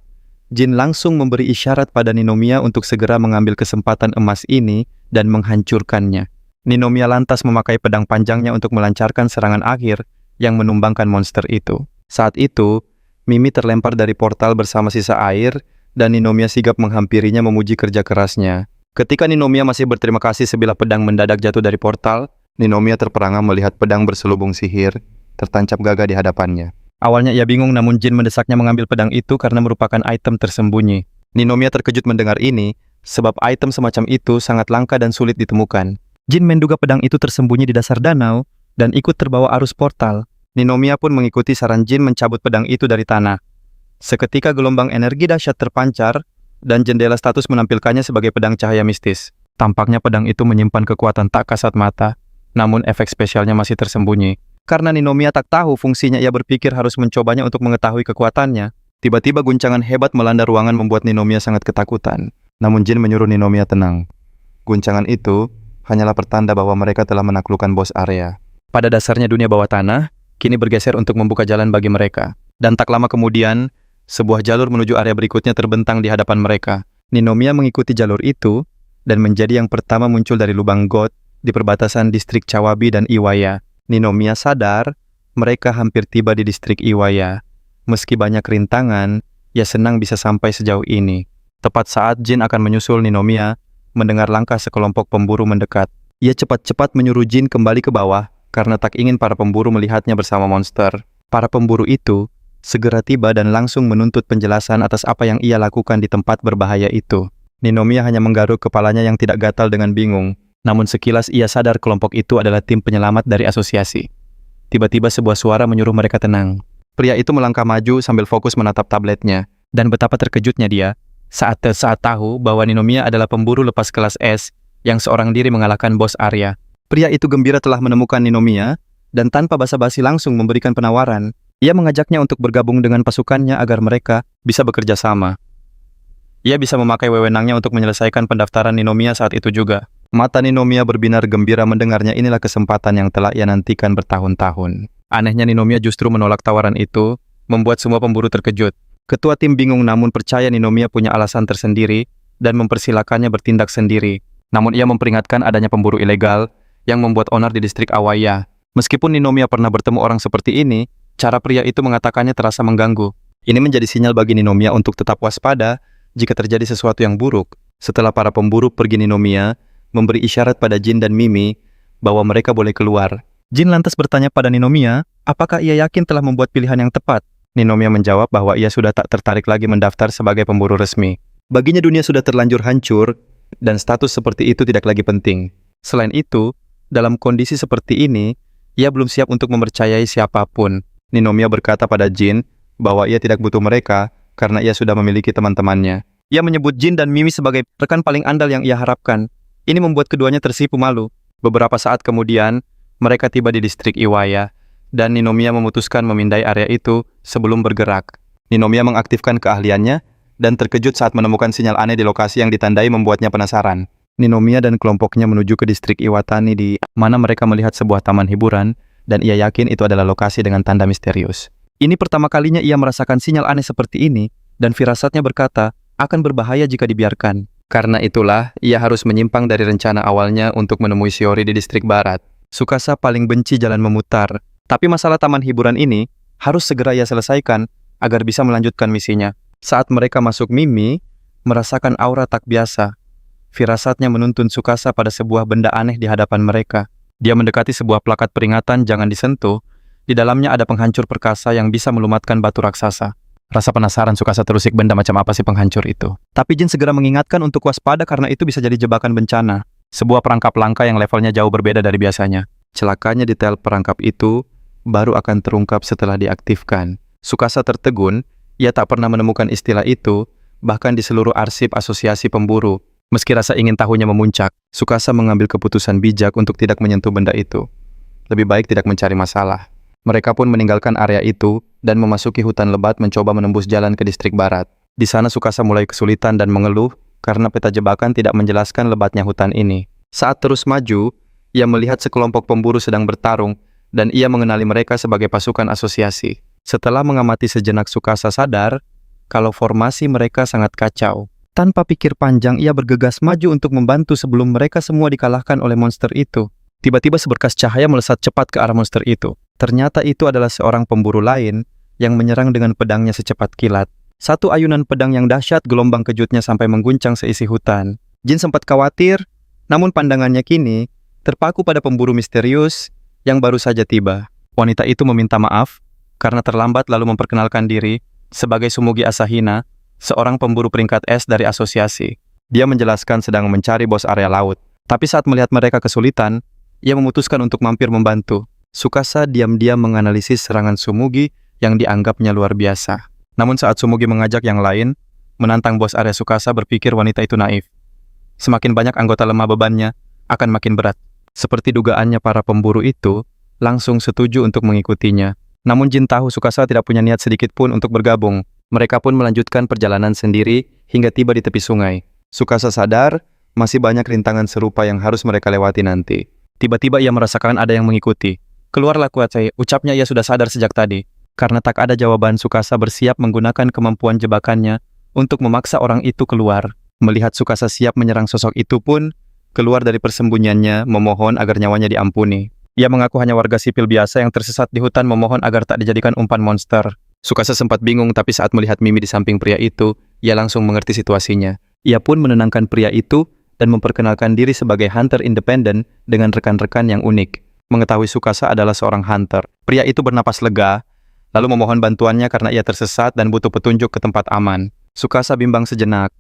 Jin langsung memberi isyarat pada Ninomiya untuk segera mengambil kesempatan emas ini dan menghancurkannya. Ninomiya lantas memakai pedang panjangnya untuk melancarkan serangan akhir yang menumbangkan monster itu. Saat itu, Mimi terlempar dari portal bersama sisa air dan Ninomiya sigap menghampirinya memuji kerja kerasnya. Ketika Ninomiya masih berterima kasih sebilah pedang mendadak jatuh dari portal, Ninomiya terperangah melihat pedang berselubung sihir tertancap gagah di hadapannya. Awalnya ia bingung, namun Jin mendesaknya mengambil pedang itu karena merupakan item tersembunyi. Ninomiya terkejut mendengar ini, sebab item semacam itu sangat langka dan sulit ditemukan. Jin menduga pedang itu tersembunyi di dasar danau dan ikut terbawa arus portal. Ninomiya pun mengikuti saran Jin mencabut pedang itu dari tanah. Seketika gelombang energi dahsyat terpancar dan jendela status menampilkannya sebagai pedang cahaya mistis. Tampaknya pedang itu menyimpan kekuatan tak kasat mata, namun efek spesialnya masih tersembunyi. Karena Ninomiya tak tahu fungsinya, ia berpikir harus mencobanya untuk mengetahui kekuatannya. Tiba-tiba guncangan hebat melanda ruangan membuat Ninomiya sangat ketakutan. Namun Jin menyuruh Ninomiya tenang. Guncangan itu hanyalah pertanda bahwa mereka telah menaklukkan bos area. Pada dasarnya dunia bawah tanah kini bergeser untuk membuka jalan bagi mereka. Dan tak lama kemudian, sebuah jalur menuju area berikutnya terbentang di hadapan mereka. Ninomiya mengikuti jalur itu dan menjadi yang pertama muncul dari lubang got di perbatasan distrik Cawabi dan Iwaya. Ninomiya sadar mereka hampir tiba di distrik Iwaya. Meski banyak rintangan, ia senang bisa sampai sejauh ini. Tepat saat Jin akan menyusul Ninomiya, mendengar langkah sekelompok pemburu mendekat. Ia cepat-cepat menyuruh Jin kembali ke bawah karena tak ingin para pemburu melihatnya bersama monster. Para pemburu itu segera tiba dan langsung menuntut penjelasan atas apa yang ia lakukan di tempat berbahaya itu. Ninomiya hanya menggaruk kepalanya yang tidak gatal dengan bingung. Namun sekilas ia sadar kelompok itu adalah tim penyelamat dari asosiasi. Tiba-tiba sebuah suara menyuruh mereka tenang. Pria itu melangkah maju sambil fokus menatap tabletnya. Dan betapa terkejutnya dia saat tahu bahwa Ninomiya adalah pemburu lepas kelas S yang seorang diri mengalahkan bos Arya. Pria itu gembira telah menemukan Ninomiya dan tanpa basa-basi langsung memberikan penawaran. Ia mengajaknya untuk bergabung dengan pasukannya agar mereka bisa bekerja sama. Ia bisa memakai wewenangnya untuk menyelesaikan pendaftaran Ninomiya saat itu juga. Mata Ninomiya berbinar gembira mendengarnya. Inilah kesempatan yang telah ia nantikan bertahun-tahun. Anehnya Ninomiya justru menolak tawaran itu, membuat semua pemburu terkejut. Ketua tim bingung namun percaya Ninomiya punya alasan tersendiri dan mempersilakannya bertindak sendiri. Namun ia memperingatkan adanya pemburu ilegal yang membuat onar di distrik Awaya. Meskipun Ninomiya pernah bertemu orang seperti ini, cara pria itu mengatakannya terasa mengganggu. Ini menjadi sinyal bagi Ninomiya untuk tetap waspada jika terjadi sesuatu yang buruk. Setelah para pemburu pergi, Ninomiya memberi isyarat pada Jin dan Mimi bahwa mereka boleh keluar. Jin lantas bertanya pada Ninomiya, apakah ia yakin telah membuat pilihan yang tepat? Ninomiya menjawab bahwa ia sudah tak tertarik lagi mendaftar sebagai pemburu resmi. Baginya dunia sudah terlanjur hancur, dan status seperti itu tidak lagi penting. Selain itu, dalam kondisi seperti ini, ia belum siap untuk mempercayai siapapun. Ninomiya berkata pada Jin bahwa ia tidak butuh mereka karena ia sudah memiliki teman-temannya. Ia menyebut Jin dan Mimi sebagai rekan paling andal yang ia harapkan. Ini membuat keduanya tersipu malu. Beberapa saat kemudian, mereka tiba di distrik Iwaya, dan Ninomiya memutuskan memindai area itu sebelum bergerak. Ninomiya mengaktifkan keahliannya, dan terkejut saat menemukan sinyal aneh di lokasi yang ditandai membuatnya penasaran. Ninomiya dan kelompoknya menuju ke distrik Iwatani di mana mereka melihat sebuah taman hiburan, dan ia yakin itu adalah lokasi dengan tanda misterius. Ini pertama kalinya ia merasakan sinyal aneh seperti ini, dan firasatnya berkata, akan berbahaya jika dibiarkan. Karena itulah, ia harus menyimpang dari rencana awalnya untuk menemui Shiori di distrik barat. Tsukasa paling benci jalan memutar, tapi masalah taman hiburan ini harus segera ia selesaikan agar bisa melanjutkan misinya. Saat mereka masuk, Mimi merasakan aura tak biasa. Firasatnya menuntun Tsukasa pada sebuah benda aneh di hadapan mereka. Dia mendekati sebuah plakat peringatan jangan disentuh. Di dalamnya ada penghancur perkasa yang bisa melumatkan batu raksasa. Rasa penasaran Tsukasa terusik, benda macam apa sih penghancur itu? Tapi Jin segera mengingatkan untuk waspada karena itu bisa jadi jebakan bencana. Sebuah perangkap langka yang levelnya jauh berbeda dari biasanya. Celakanya detail perangkap itu baru akan terungkap setelah diaktifkan. Tsukasa tertegun Ia tak pernah menemukan istilah itu, bahkan di seluruh arsip asosiasi pemburu. Meski rasa ingin tahunya memuncak, Tsukasa mengambil keputusan bijak untuk tidak menyentuh benda itu. Lebih baik tidak mencari masalah. Mereka pun meninggalkan area itu dan memasuki hutan lebat mencoba menembus jalan ke distrik barat. Di sana Tsukasa mulai kesulitan dan mengeluh karena peta jebakan tidak menjelaskan lebatnya hutan ini. Saat terus maju, ia melihat sekelompok pemburu sedang bertarung dan ia mengenali mereka sebagai pasukan asosiasi. Setelah mengamati sejenak, Tsukasa sadar kalau formasi mereka sangat kacau. Tanpa pikir panjang, ia bergegas maju untuk membantu sebelum mereka semua dikalahkan oleh monster itu. Tiba-tiba seberkas cahaya melesat cepat ke arah monster itu. Ternyata itu adalah seorang pemburu lain yang menyerang dengan pedangnya secepat kilat. Satu ayunan pedang yang dahsyat, gelombang kejutnya sampai mengguncang seisi hutan. Jin sempat khawatir, namun pandangannya kini terpaku pada pemburu misterius yang baru saja tiba. Wanita itu meminta maaf karena terlambat lalu memperkenalkan diri sebagai Sumugi Asahina, seorang pemburu peringkat S dari asosiasi. Dia menjelaskan sedang mencari bos area laut. Tapi saat melihat mereka kesulitan, ia memutuskan untuk mampir membantu. Tsukasa diam-diam menganalisis serangan Sumugi yang dianggapnya luar biasa. Namun saat Sumugi mengajak yang lain, menantang bos area, Tsukasa berpikir wanita itu naif. Semakin banyak anggota lemah, bebannya akan makin berat. Seperti dugaannya, para pemburu itu langsung setuju untuk mengikutinya. Namun Jin tahu Tsukasa tidak punya niat sedikit pun untuk bergabung. Mereka pun melanjutkan perjalanan sendiri hingga tiba di tepi sungai. Tsukasa sadar masih banyak rintangan serupa yang harus mereka lewati nanti. Tiba-tiba ia merasakan ada yang mengikuti. Keluarlah Kuatsai, ucapnya. Ia sudah sadar sejak tadi. Karena tak ada jawaban, Tsukasa bersiap menggunakan kemampuan jebakannya untuk memaksa orang itu keluar. Melihat Tsukasa siap menyerang, sosok itu pun keluar dari persembunyiannya memohon agar nyawanya diampuni. Ia mengaku hanya warga sipil biasa yang tersesat di hutan, memohon agar tak dijadikan umpan monster. Tsukasa sempat bingung, tapi saat melihat Mimi di samping pria itu, ia langsung mengerti situasinya. Ia pun menenangkan pria itu dan memperkenalkan diri sebagai hunter independen dengan rekan-rekan yang unik. Mengetahui Tsukasa adalah seorang hunter, pria itu bernapas lega, lalu memohon bantuannya karena ia tersesat dan butuh petunjuk ke tempat aman. Tsukasa bimbang sejenak.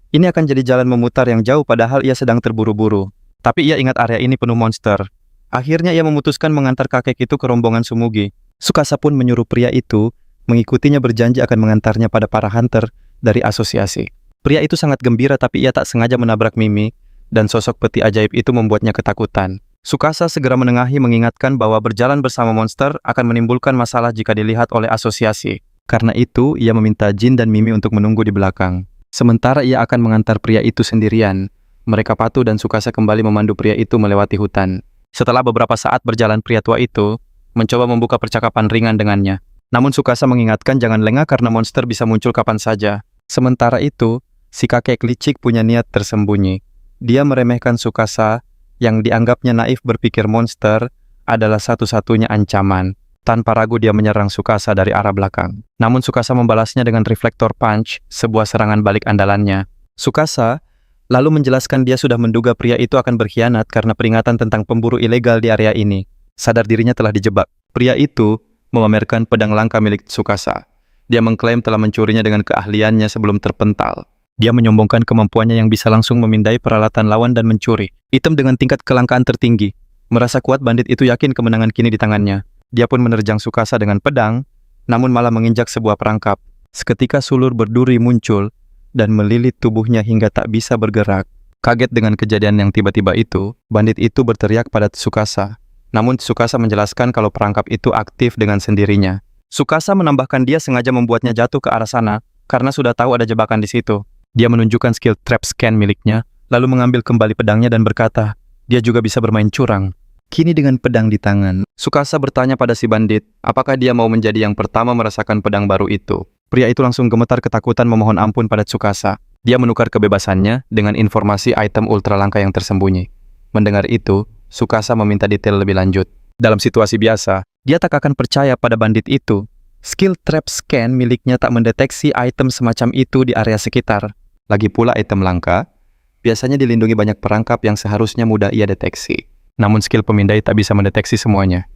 Ini akan jadi jalan memutar yang jauh padahal ia sedang terburu-buru. Tapi ia ingat area ini penuh monster. Akhirnya ia memutuskan mengantar kakek itu ke rombongan Sumugi. Tsukasa pun menyuruh pria itu mengikutinya, berjanji akan mengantarnya pada para hunter dari asosiasi. Pria itu sangat gembira, tapi ia tak sengaja menabrak Mimi, dan sosok peti ajaib itu membuatnya ketakutan. Tsukasa segera menengahi, mengingatkan bahwa berjalan bersama monster akan menimbulkan masalah jika dilihat oleh asosiasi. Karena itu, ia meminta Jin dan Mimi untuk menunggu di belakang. Sementara ia akan mengantar pria itu sendirian. Mereka patuh dan Tsukasa kembali memandu pria itu melewati hutan. Setelah beberapa saat berjalan, pria tua itu mencoba membuka percakapan ringan dengannya. Namun Tsukasa mengingatkan jangan lengah karena monster bisa muncul kapan saja. Sementara itu, si kakek licik punya niat tersembunyi. Dia meremehkan Tsukasa yang dianggapnya naif, berpikir monster adalah satu-satunya ancaman. Tanpa ragu dia menyerang Tsukasa dari arah belakang. Namun Tsukasa membalasnya dengan reflektor punch, sebuah serangan balik andalannya. Tsukasa lalu menjelaskan dia sudah menduga pria itu akan berkhianat karena peringatan tentang pemburu ilegal di area ini. Sadar dirinya telah dijebak. Pria itu memamerkan pedang langka milik Tsukasa. Dia mengklaim telah mencurinya dengan keahliannya sebelum terpental. Dia menyombongkan kemampuannya yang bisa langsung memindai peralatan lawan dan mencuri item dengan tingkat kelangkaan tertinggi. Merasa kuat, bandit itu yakin kemenangan kini di tangannya. Dia pun menerjang Tsukasa dengan pedang, namun malah menginjak sebuah perangkap. Seketika sulur berduri muncul dan melilit tubuhnya hingga tak bisa bergerak. Kaget dengan kejadian yang tiba-tiba itu, bandit itu berteriak pada Tsukasa. Namun Tsukasa menjelaskan kalau perangkap itu aktif dengan sendirinya. Tsukasa menambahkan dia sengaja membuatnya jatuh ke arah sana karena sudah tahu ada jebakan di situ. Dia menunjukkan skill trap scan miliknya, lalu mengambil kembali pedangnya dan berkata, dia juga bisa bermain curang. Kini dengan pedang di tangan, Tsukasa bertanya pada si bandit, apakah dia mau menjadi yang pertama merasakan pedang baru itu. Pria itu langsung gemetar ketakutan memohon ampun pada Tsukasa. Dia menukar kebebasannya dengan informasi item ultra langka yang tersembunyi. Mendengar itu, Tsukasa meminta detail lebih lanjut. Dalam situasi biasa, dia tak akan percaya pada bandit itu. Skill trap scan miliknya tak mendeteksi item semacam itu di area sekitar. Lagi pula item langka biasanya dilindungi banyak perangkap yang seharusnya mudah ia deteksi. Namun skill pemindai tak bisa mendeteksi semuanya.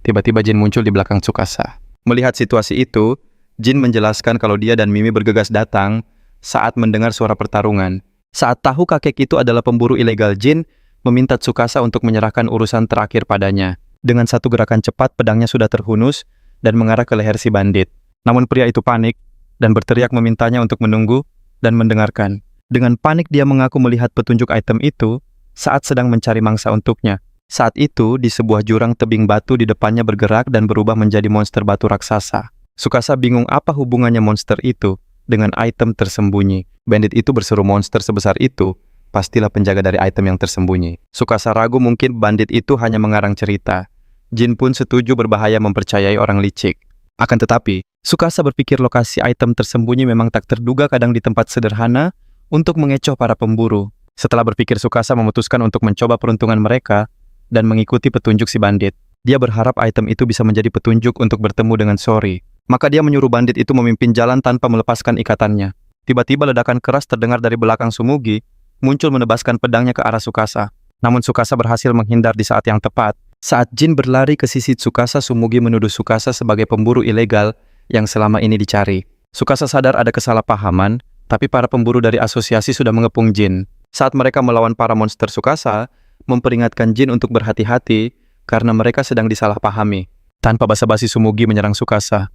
Tiba-tiba Jin muncul di belakang Tsukasa. Melihat situasi itu, Jin menjelaskan kalau dia dan Mimi bergegas datang saat mendengar suara pertarungan. Saat tahu kakek itu adalah pemburu ilegal, Jin meminta Tsukasa untuk menyerahkan urusan terakhir padanya. Dengan satu gerakan cepat, pedangnya sudah terhunus dan mengarah ke leher si bandit. Namun pria itu panik dan berteriak memintanya untuk menunggu dan mendengarkan. Dengan panik dia mengaku melihat petunjuk item itu saat sedang mencari mangsa untuknya. Saat itu, di sebuah jurang tebing batu di depannya bergerak dan berubah menjadi monster batu raksasa. Tsukasa bingung apa hubungannya monster itu dengan item tersembunyi. Bandit itu berseru monster sebesar itu pastilah penjaga dari item yang tersembunyi. Tsukasa ragu mungkin bandit itu hanya mengarang cerita. Jin pun setuju berbahaya mempercayai orang licik. Akan tetapi, Tsukasa berpikir lokasi item tersembunyi memang tak terduga kadang di tempat sederhana untuk mengecoh para pemburu. Setelah berpikir, Tsukasa memutuskan untuk mencoba peruntungan mereka dan mengikuti petunjuk si bandit. Dia berharap item itu bisa menjadi petunjuk untuk bertemu dengan Sori. Maka dia menyuruh bandit itu memimpin jalan tanpa melepaskan ikatannya. Tiba-tiba ledakan keras terdengar dari belakang Sumugi, muncul menebaskan pedangnya ke arah Tsukasa. Namun Tsukasa berhasil menghindar di saat yang tepat. Saat Jin berlari ke sisi Tsukasa, Sumugi menuduh Tsukasa sebagai pemburu ilegal yang selama ini dicari. Tsukasa sadar ada kesalahpahaman, tapi para pemburu dari asosiasi sudah mengepung Jin. Saat mereka melawan para monster, Tsukasa memperingatkan Jin untuk berhati-hati karena mereka sedang disalahpahami. Tanpa basa-basi, Sumugi menyerang Tsukasa.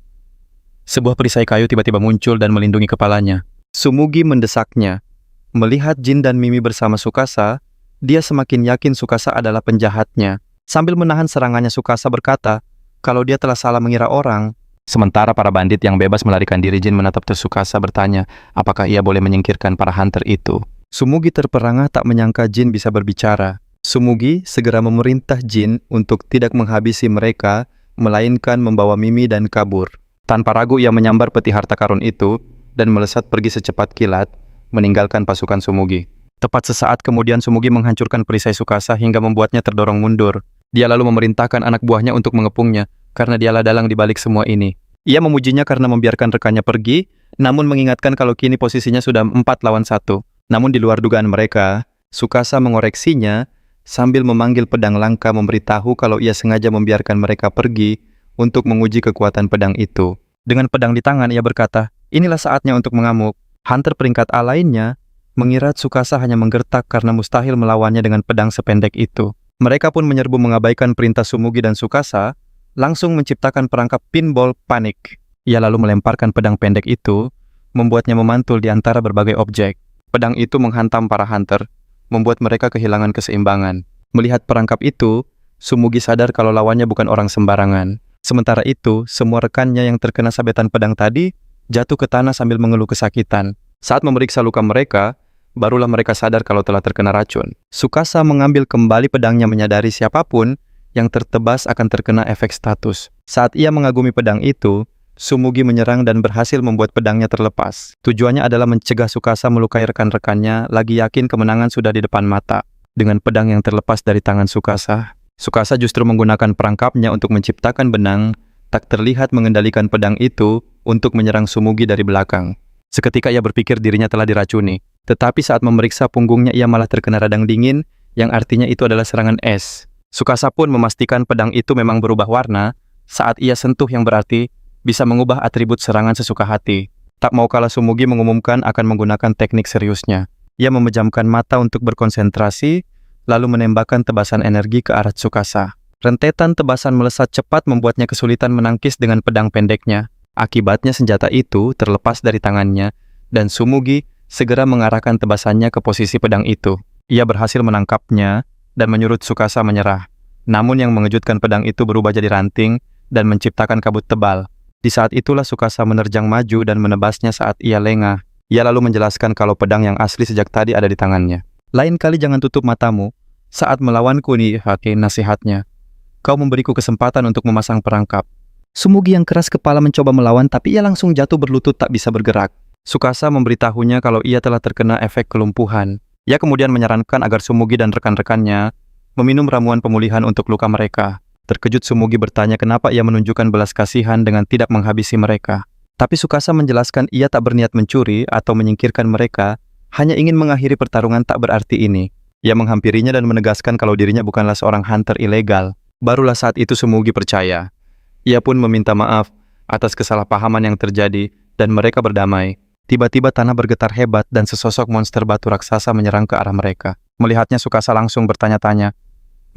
Sebuah perisai kayu tiba-tiba muncul dan melindungi kepalanya. Sumugi mendesaknya. Melihat Jin dan Mimi bersama Tsukasa, dia semakin yakin Tsukasa adalah penjahatnya. Sambil menahan serangannya, Tsukasa berkata kalau dia telah salah mengira orang. Sementara para bandit yang bebas melarikan diri, Jin menatap Tsukasa bertanya apakah ia boleh menyingkirkan para hunter itu. Sumugi terperangah tak menyangka Jin bisa berbicara. Sumugi segera memerintah Jin untuk tidak menghabisi mereka, melainkan membawa Mimi dan kabur. Tanpa ragu ia menyambar peti harta karun itu dan melesat pergi secepat kilat, meninggalkan pasukan Sumugi. Tepat sesaat kemudian Sumugi menghancurkan perisai Tsukasa hingga membuatnya terdorong mundur. Dia lalu memerintahkan anak buahnya untuk mengepungnya, karena dialah dalang di balik semua ini. Ia memujinya karena membiarkan rekannya pergi, namun mengingatkan kalau kini posisinya sudah 4 lawan 1. Namun di luar dugaan mereka, Tsukasa mengoreksinya sambil memanggil pedang langka memberitahu kalau ia sengaja membiarkan mereka pergi untuk menguji kekuatan pedang itu. Dengan pedang di tangan, ia berkata, inilah saatnya untuk mengamuk. Hunter peringkat A lainnya mengira Tsukasa hanya menggertak karena mustahil melawannya dengan pedang sependek itu. Mereka pun menyerbu mengabaikan perintah Sumugi dan Tsukasa, langsung menciptakan perangkap pinball panik. Ia lalu melemparkan pedang pendek itu, membuatnya memantul di antara berbagai objek. Pedang itu menghantam para hunter, membuat mereka kehilangan keseimbangan. Melihat perangkap itu, Sumugi sadar kalau lawannya bukan orang sembarangan. Sementara itu, semua rekannya yang terkena sabetan pedang tadi jatuh ke tanah sambil mengeluh kesakitan. Saat memeriksa luka mereka, barulah mereka sadar kalau telah terkena racun. Tsukasa mengambil kembali pedangnya menyadari siapapun yang tertebas akan terkena efek status. Saat ia mengagumi pedang itu, Sumugi menyerang dan berhasil membuat pedangnya terlepas. Tujuannya adalah mencegah Tsukasa melukai rekan-rekannya, lagi yakin kemenangan sudah di depan mata. Dengan pedang yang terlepas dari tangan Tsukasa, Tsukasa justru menggunakan perangkapnya untuk menciptakan benang, tak terlihat mengendalikan pedang itu untuk menyerang Sumugi dari belakang. Seketika ia berpikir dirinya telah diracuni. Tetapi saat memeriksa punggungnya ia malah terkena radang dingin, yang artinya itu adalah serangan es. Tsukasa pun memastikan pedang itu memang berubah warna saat ia sentuh, yang berarti bisa mengubah atribut serangan sesuka hati. Tak mau kalah, Sumugi mengumumkan akan menggunakan teknik seriusnya. Ia memejamkan mata untuk berkonsentrasi, lalu menembakkan tebasan energi ke arah Tsukasa. Rentetan tebasan melesat cepat membuatnya kesulitan menangkis dengan pedang pendeknya. Akibatnya senjata itu terlepas dari tangannya, dan Sumugi segera mengarahkan tebasannya ke posisi pedang itu. Ia berhasil menangkapnya dan menyuruh Tsukasa menyerah. Namun yang mengejutkan, pedang itu berubah jadi ranting dan menciptakan kabut tebal. Di saat itulah Tsukasa menerjang maju dan menebasnya saat ia lengah. Ia lalu menjelaskan kalau pedang yang asli sejak tadi ada di tangannya. Lain kali jangan tutup matamu saat melawanku nih, nasihatnya. Kau memberiku kesempatan untuk memasang perangkap. Sumugi yang keras kepala mencoba melawan, tapi ia langsung jatuh berlutut tak bisa bergerak. Tsukasa memberitahunya kalau ia telah terkena efek kelumpuhan. Ia kemudian menyarankan agar Sumugi dan rekan-rekannya meminum ramuan pemulihan untuk luka mereka. Terkejut, Sumugi bertanya kenapa ia menunjukkan belas kasihan dengan tidak menghabisi mereka. Tapi Tsukasa menjelaskan ia tak berniat mencuri atau menyingkirkan mereka, hanya ingin mengakhiri pertarungan tak berarti ini. Ia menghampirinya dan menegaskan kalau dirinya bukanlah seorang hunter ilegal. Barulah saat itu Sumugi percaya. Ia pun meminta maaf atas kesalahpahaman yang terjadi dan mereka berdamai. Tiba-tiba tanah bergetar hebat dan sesosok monster batu raksasa menyerang ke arah mereka. Melihatnya, Tsukasa langsung bertanya-tanya,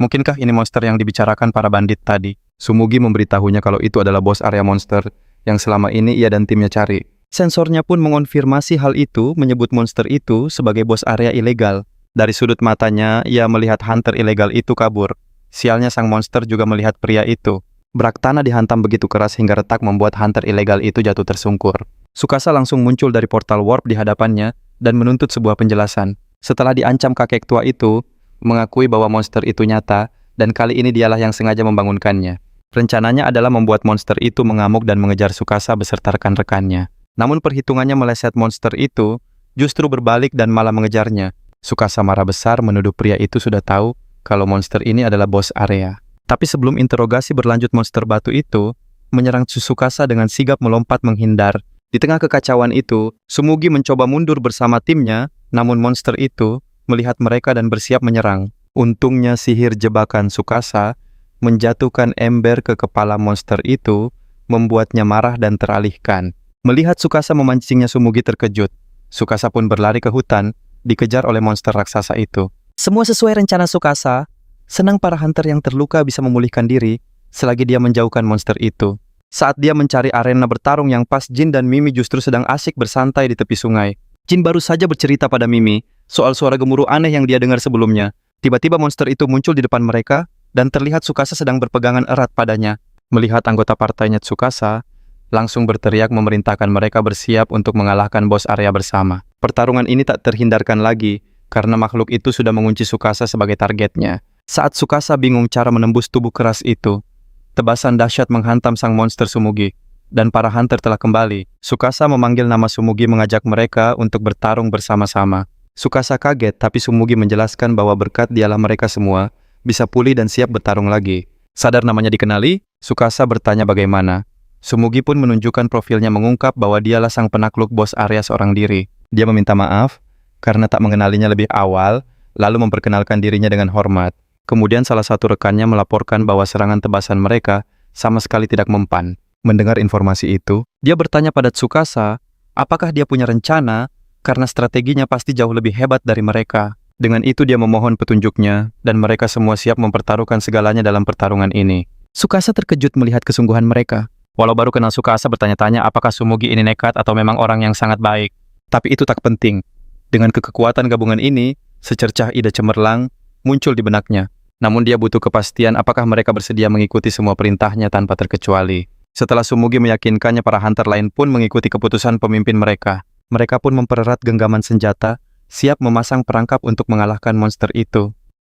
mungkinkah ini monster yang dibicarakan para bandit tadi? Sumugi memberitahunya kalau itu adalah bos area monster yang selama ini ia dan timnya cari. Sensornya pun mengonfirmasi hal itu, menyebut monster itu sebagai bos area ilegal. Dari sudut matanya, ia melihat hunter ilegal itu kabur. Sialnya sang monster juga melihat pria itu. Brak tanah dihantam begitu keras hingga retak membuat hunter ilegal itu jatuh tersungkur. Sukasa langsung muncul dari portal warp di hadapannya dan menuntut sebuah penjelasan. Setelah diancam kakek tua itu, mengakui bahwa monster itu nyata dan kali ini dialah yang sengaja membangunkannya. Rencananya adalah membuat monster itu mengamuk dan mengejar Sukasa beserta rekan-rekannya. Namun perhitungannya meleset monster itu justru berbalik dan malah mengejarnya. Sukasa marah besar menuduh pria itu sudah tahu kalau monster ini adalah bos area. Tapi sebelum interogasi berlanjut, monster batu itu menyerang Tsukasa dengan sigap melompat menghindar. Di tengah kekacauan itu, Sumugi mencoba mundur bersama timnya, namun monster itu melihat mereka dan bersiap menyerang. Untungnya sihir jebakan Sukasa menjatuhkan ember ke kepala monster itu, membuatnya marah dan teralihkan. Melihat Sukasa memancingnya, Sumugi terkejut. Sukasa pun berlari ke hutan, dikejar oleh monster raksasa itu. Semua sesuai rencana Sukasa. Senang para hunter yang terluka bisa memulihkan diri selagi dia menjauhkan monster itu. Saat dia mencari arena bertarung yang pas, Jin dan Mimi justru sedang asik bersantai di tepi sungai. Jin baru saja bercerita pada Mimi soal suara gemuruh aneh yang dia dengar sebelumnya. Tiba-tiba monster itu muncul di depan mereka dan terlihat Sukasa sedang berpegangan erat padanya. Melihat anggota partainya Tsukasa, langsung berteriak memerintahkan mereka bersiap untuk mengalahkan bos area bersama. Pertarungan ini tak terhindarkan lagi karena makhluk itu sudah mengunci Sukasa sebagai targetnya. Saat Sukasa bingung cara menembus tubuh keras itu, tebasan dahsyat menghantam sang monster Sumugi, dan para hunter telah kembali. Sukasa memanggil nama Sumugi mengajak mereka untuk bertarung bersama-sama. Sukasa kaget, tapi Sumugi menjelaskan bahwa berkat dialah mereka semua bisa pulih dan siap bertarung lagi. Sadar namanya dikenali, Sukasa bertanya bagaimana. Sumugi pun menunjukkan profilnya, mengungkap bahwa dialah sang penakluk bos area seorang diri. Dia meminta maaf karena tak mengenalinya lebih awal, lalu memperkenalkan dirinya dengan hormat. Kemudian salah satu rekannya melaporkan bahwa serangan tebasan mereka sama sekali tidak mempan. Mendengar informasi itu, dia bertanya pada Tsukasa, apakah dia punya rencana karena strateginya pasti jauh lebih hebat dari mereka. Dengan itu dia memohon petunjuknya dan mereka semua siap mempertaruhkan segalanya dalam pertarungan ini. Tsukasa terkejut melihat kesungguhan mereka. Walau baru kenal Tsukasa bertanya-tanya apakah Sumugi ini nekat atau memang orang yang sangat baik. Tapi itu tak penting. Dengan kekuatan gabungan ini, secercah ide cemerlang muncul di benaknya. Namun dia butuh kepastian apakah mereka bersedia mengikuti semua perintahnya tanpa terkecuali. Setelah Sumugi meyakinkannya, para hunter lain pun mengikuti keputusan pemimpin mereka. Mereka pun mempererat genggaman senjata, siap memasang perangkap untuk mengalahkan monster itu.